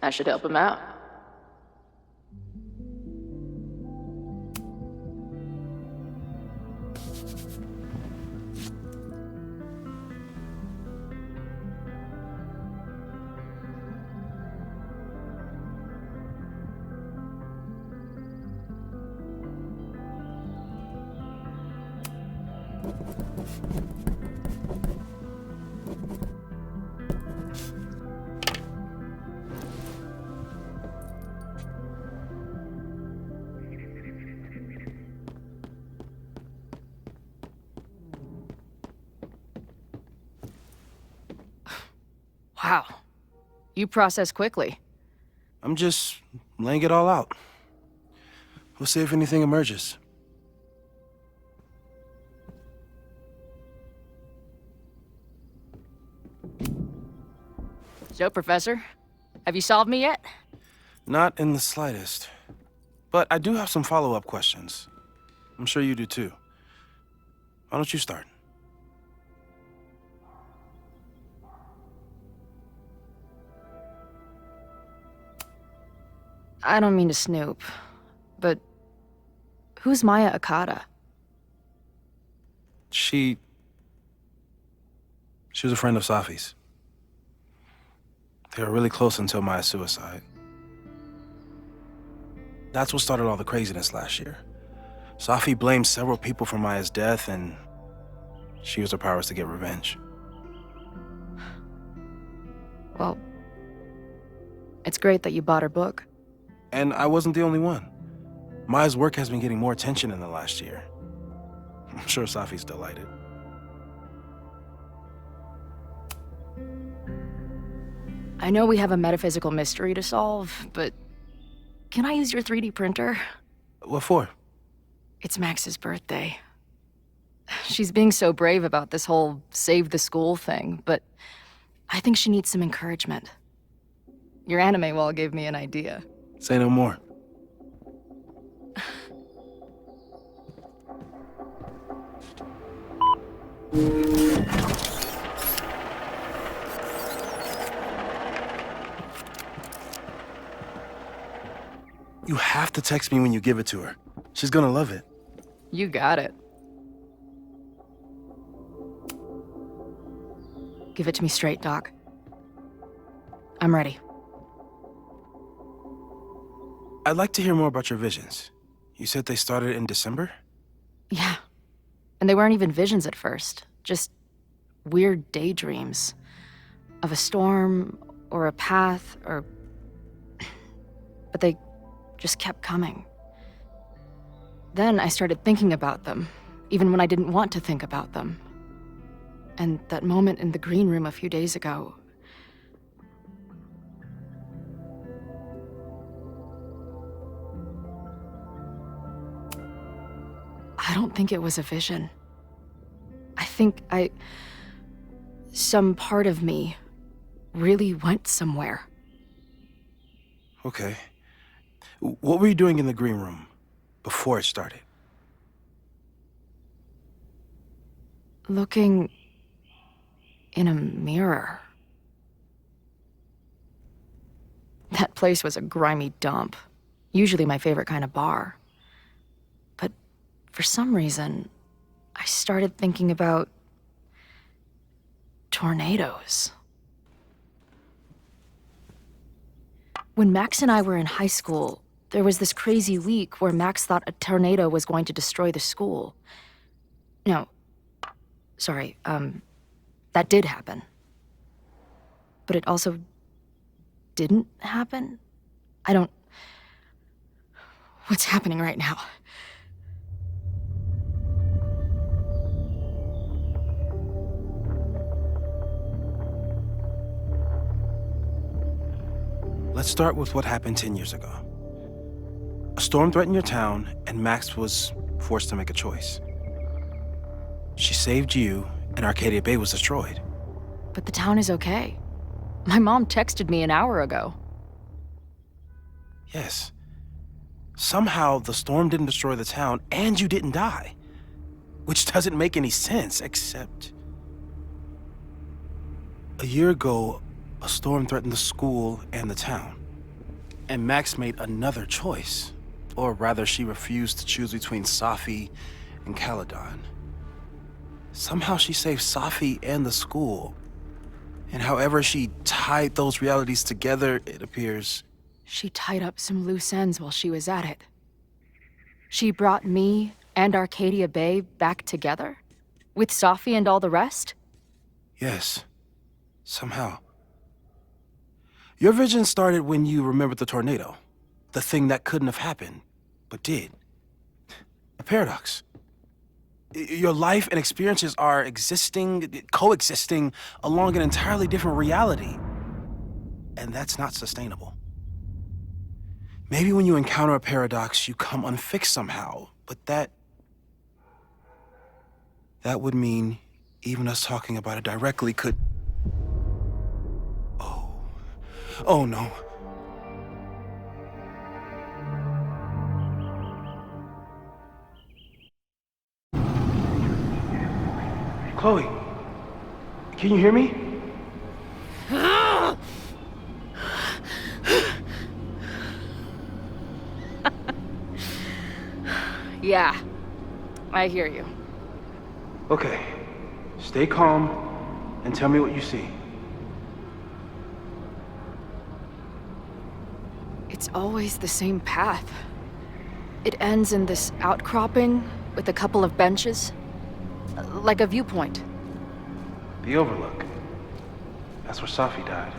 I should help him out. Wow. You process quickly. I'm just laying it all out. We'll see if anything emerges. So, Professor, have you solved me yet? Not in the slightest. But I do have some follow-up questions. I'm sure you do too. Why don't you start? I don't mean to snoop, but who's Maya Okada? She was a friend of Safi's. They were really close until Maya's suicide. That's what started all the craziness last year. Safi blamed several people for Maya's death, and she used her powers to get revenge. Well, it's great that you bought her book. And I wasn't the only one. Maya's work has been getting more attention in the last year. I'm sure Safi's delighted. I know we have a metaphysical mystery to solve, but can I use your 3D printer? What for? It's Max's birthday. She's being so brave about this whole save the school thing, but I think she needs some encouragement. Your anime wall gave me an idea. Say no more. You have to text me when you give it to her. She's gonna love it. You got it. Give it to me straight, Doc. I'm ready. I'd like to hear more about your visions. You said they started in December? Yeah. And they weren't even visions at first. Just weird daydreams. Of a storm, or a path, or... But they just kept coming. Then I started thinking about them, even when I didn't want to think about them. And that moment in the green room a few days ago... I don't think it was a vision. I think some part of me really went somewhere. Okay. What were you doing in the green room before it started? Looking in a mirror. That place was a grimy dump. Usually my favorite kind of bar. But for some reason, I started thinking about tornadoes. When Max and I were in high school, there was this crazy week where Max thought a tornado was going to destroy the school. No, sorry, that did happen. But it also didn't happen? What's happening right now? Let's start with what happened 10 years ago. A storm threatened your town, and Max was forced to make a choice. She saved you, and Arcadia Bay was destroyed. But the town is okay. My mom texted me an hour ago. Yes. Somehow, the storm didn't destroy the town, and you didn't die. Which doesn't make any sense, except... A year ago, a storm threatened the school and the town. And Max made another choice. Or rather, she refused to choose between Safi and Caledon. Somehow she saved Safi and the school. And however she tied those realities together, it appears... She tied up some loose ends while she was at it. She brought me and Arcadia Bay back together? With Safi and all the rest? Yes. Somehow. Your vision started when you remembered the tornado. The thing that couldn't have happened, but did. A paradox. Your life and experiences are coexisting along an entirely different reality. And that's not sustainable. Maybe when you encounter a paradox, you come unfixed somehow, but that would mean even us talking about it directly could... Oh no. Chloe, can you hear me? Yeah, I hear you. Okay, stay calm and tell me what you see. It's always the same path. It ends in this outcropping with a couple of benches, like a viewpoint. The Overlook. That's where Safi died.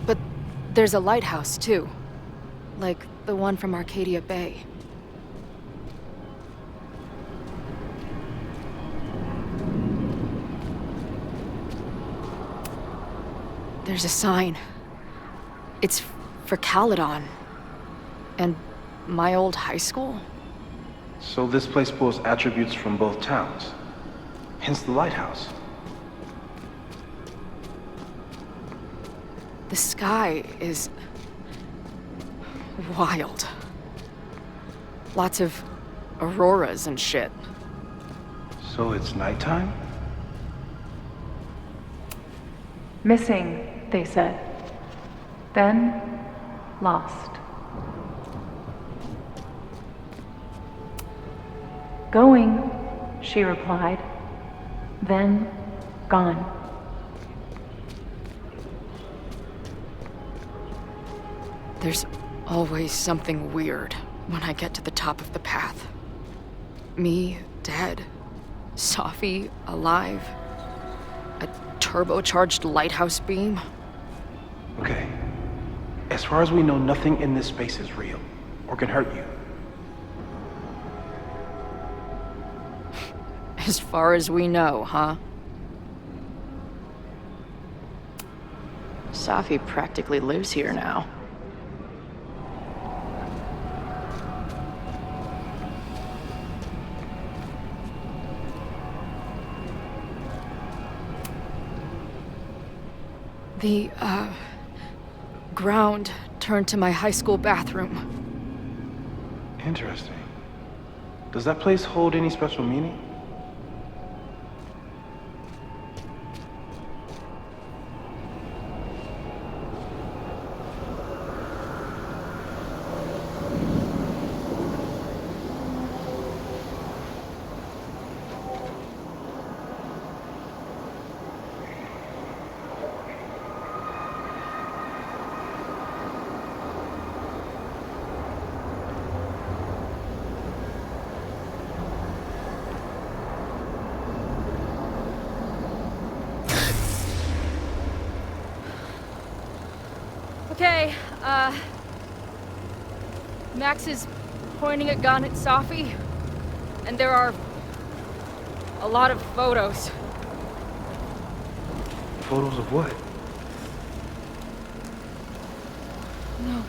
But there's a lighthouse, too. Like the one from Arcadia Bay. There's a sign. It's for Caledon. And my old high school? So this place pulls attributes from both towns. Hence the lighthouse. The sky is... wild. Lots of auroras and shit. So it's nighttime? Missing, they said. Then, lost. Going, she replied. Then, gone. There's always something weird when I get to the top of the path. Me, dead. Safi, alive. A turbocharged lighthouse beam. Okay. As far as we know, nothing in this space is real, or can hurt you. As far as we know, huh? Safi practically lives here now. The, ground turned to my high school bathroom. Interesting. Does that place hold any special meaning? Okay, Max is pointing a gun at Safi, and there are a lot of photos. Photos of what? No.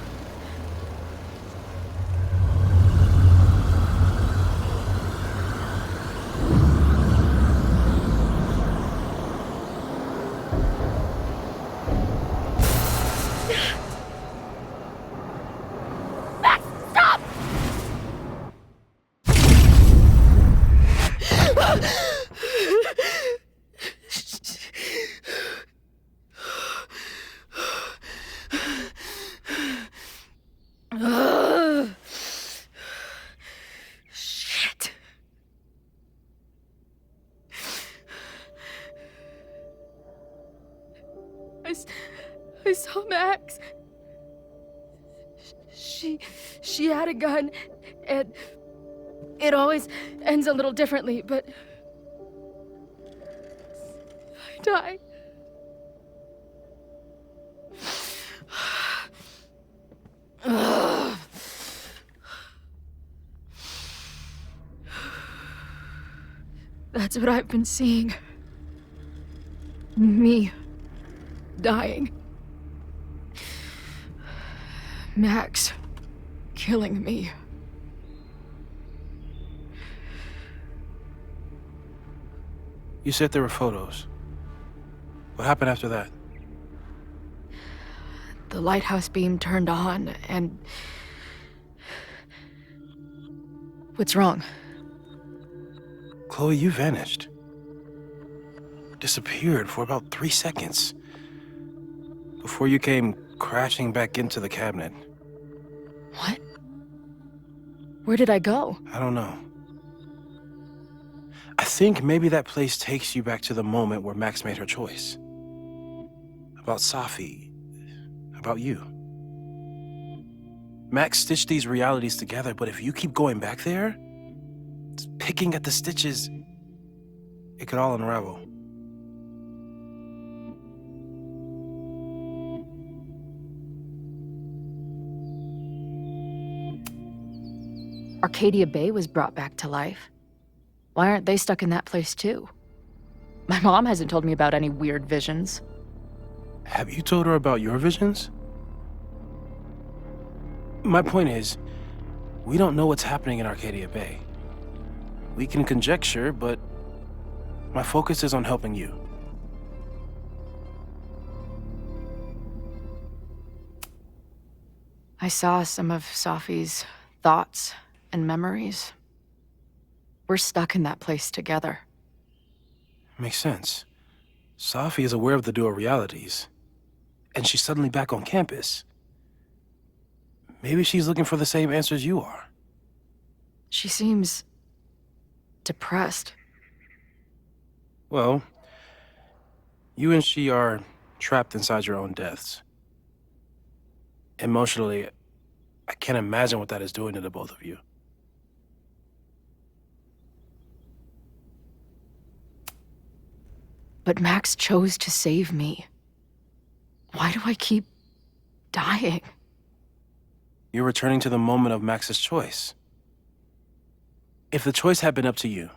Shit. I saw Max. She had a gun, and it always ends a little differently, but I died. That's what I've been seeing. Me dying. Max killing me. You said there were photos. What happened after that? The lighthouse beam turned on, and... What's wrong? Chloe, you vanished. Disappeared for about 3 seconds. Before you came crashing back into the cabinet. What? Where did I go? I don't know. I think maybe that place takes you back to the moment where Max made her choice. About Safi. About you. Max stitched these realities together, but if you keep going back there, picking at the stitches, it could all unravel. Arcadia Bay was brought back to life. Why aren't they stuck in that place too? My mom hasn't told me about any weird visions. Have you told her about your visions? My point is, we don't know what's happening in Arcadia Bay. We can conjecture, but my focus is on helping you. I saw some of Safi's thoughts and memories. We're stuck in that place together. Makes sense. Safi is aware of the dual realities, and she's suddenly back on campus. Maybe she's looking for the same answers you are. She seems... depressed. Well, you and she are trapped inside your own deaths. Emotionally, I can't imagine what that is doing to the both of you. But Max chose to save me. Why do I keep dying? You're returning to the moment of Max's choice. If the choice had been up to you,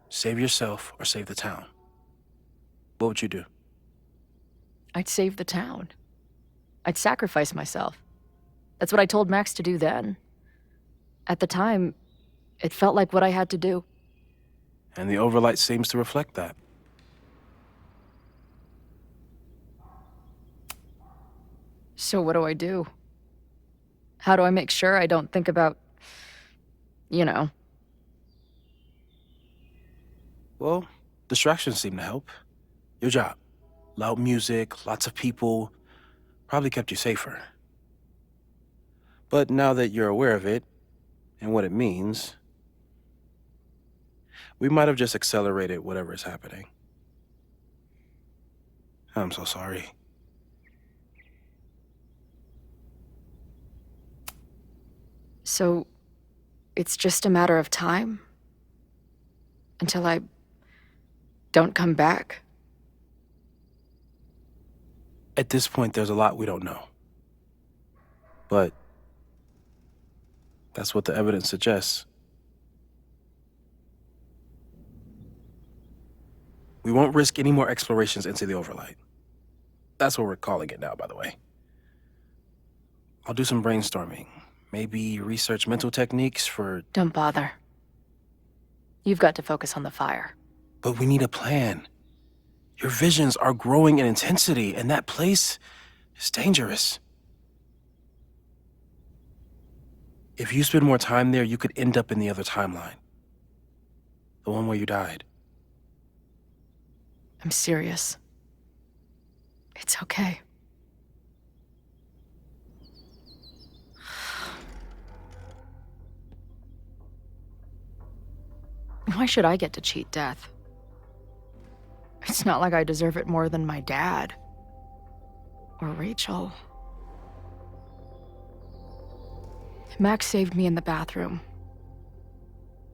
save yourself or save the town, what would you do? I'd save the town. I'd sacrifice myself. That's what I told Max to do then. At the time, it felt like what I had to do. And the overlight seems to reflect that. So what do I do? How do I make sure I don't think about, you know? Well, distractions seem to help. Your job. Loud music, lots of people, probably kept you safer. But now that you're aware of it, and what it means, we might have just accelerated whatever is happening. I'm so sorry. So, it's just a matter of time? Until I don't come back? At this point, there's a lot we don't know. But that's what the evidence suggests. We won't risk any more explorations into the overlight. That's what we're calling it now, by the way. I'll do some brainstorming. Maybe research mental techniques for... Don't bother. You've got to focus on the fire. But we need a plan. Your visions are growing in intensity, and that place is dangerous. If you spend more time there, you could end up in the other timeline. The one where you died. I'm serious. It's okay. Why should I get to cheat death? It's not like I deserve it more than my dad. Or Rachel. Max saved me in the bathroom.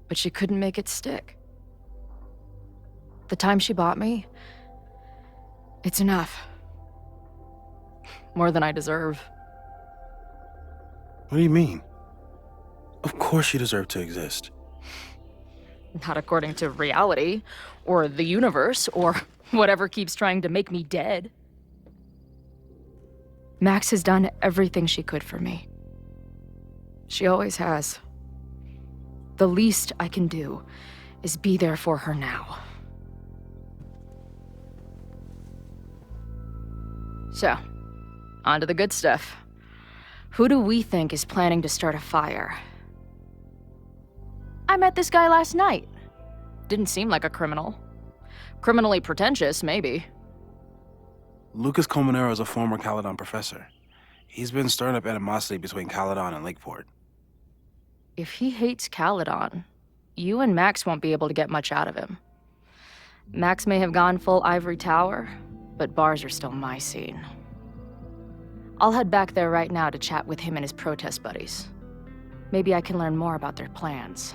But she couldn't make it stick. The time she bought me, it's enough. More than I deserve. What do you mean? Of course you deserve to exist. Not according to reality, or the universe, or whatever keeps trying to make me dead. Max has done everything she could for me. She always has. The least I can do is be there for her now. So, on to the good stuff. Who do we think is planning to start a fire? I met this guy last night. Didn't seem like a criminal. Criminally pretentious, maybe. Lucas Colmenero is a former Caledon professor. He's been stirring up animosity between Caledon and Lakeport. If he hates Caledon, you and Max won't be able to get much out of him. Max may have gone full ivory tower, but bars are still my scene. I'll head back there right now to chat with him and his protest buddies. Maybe I can learn more about their plans.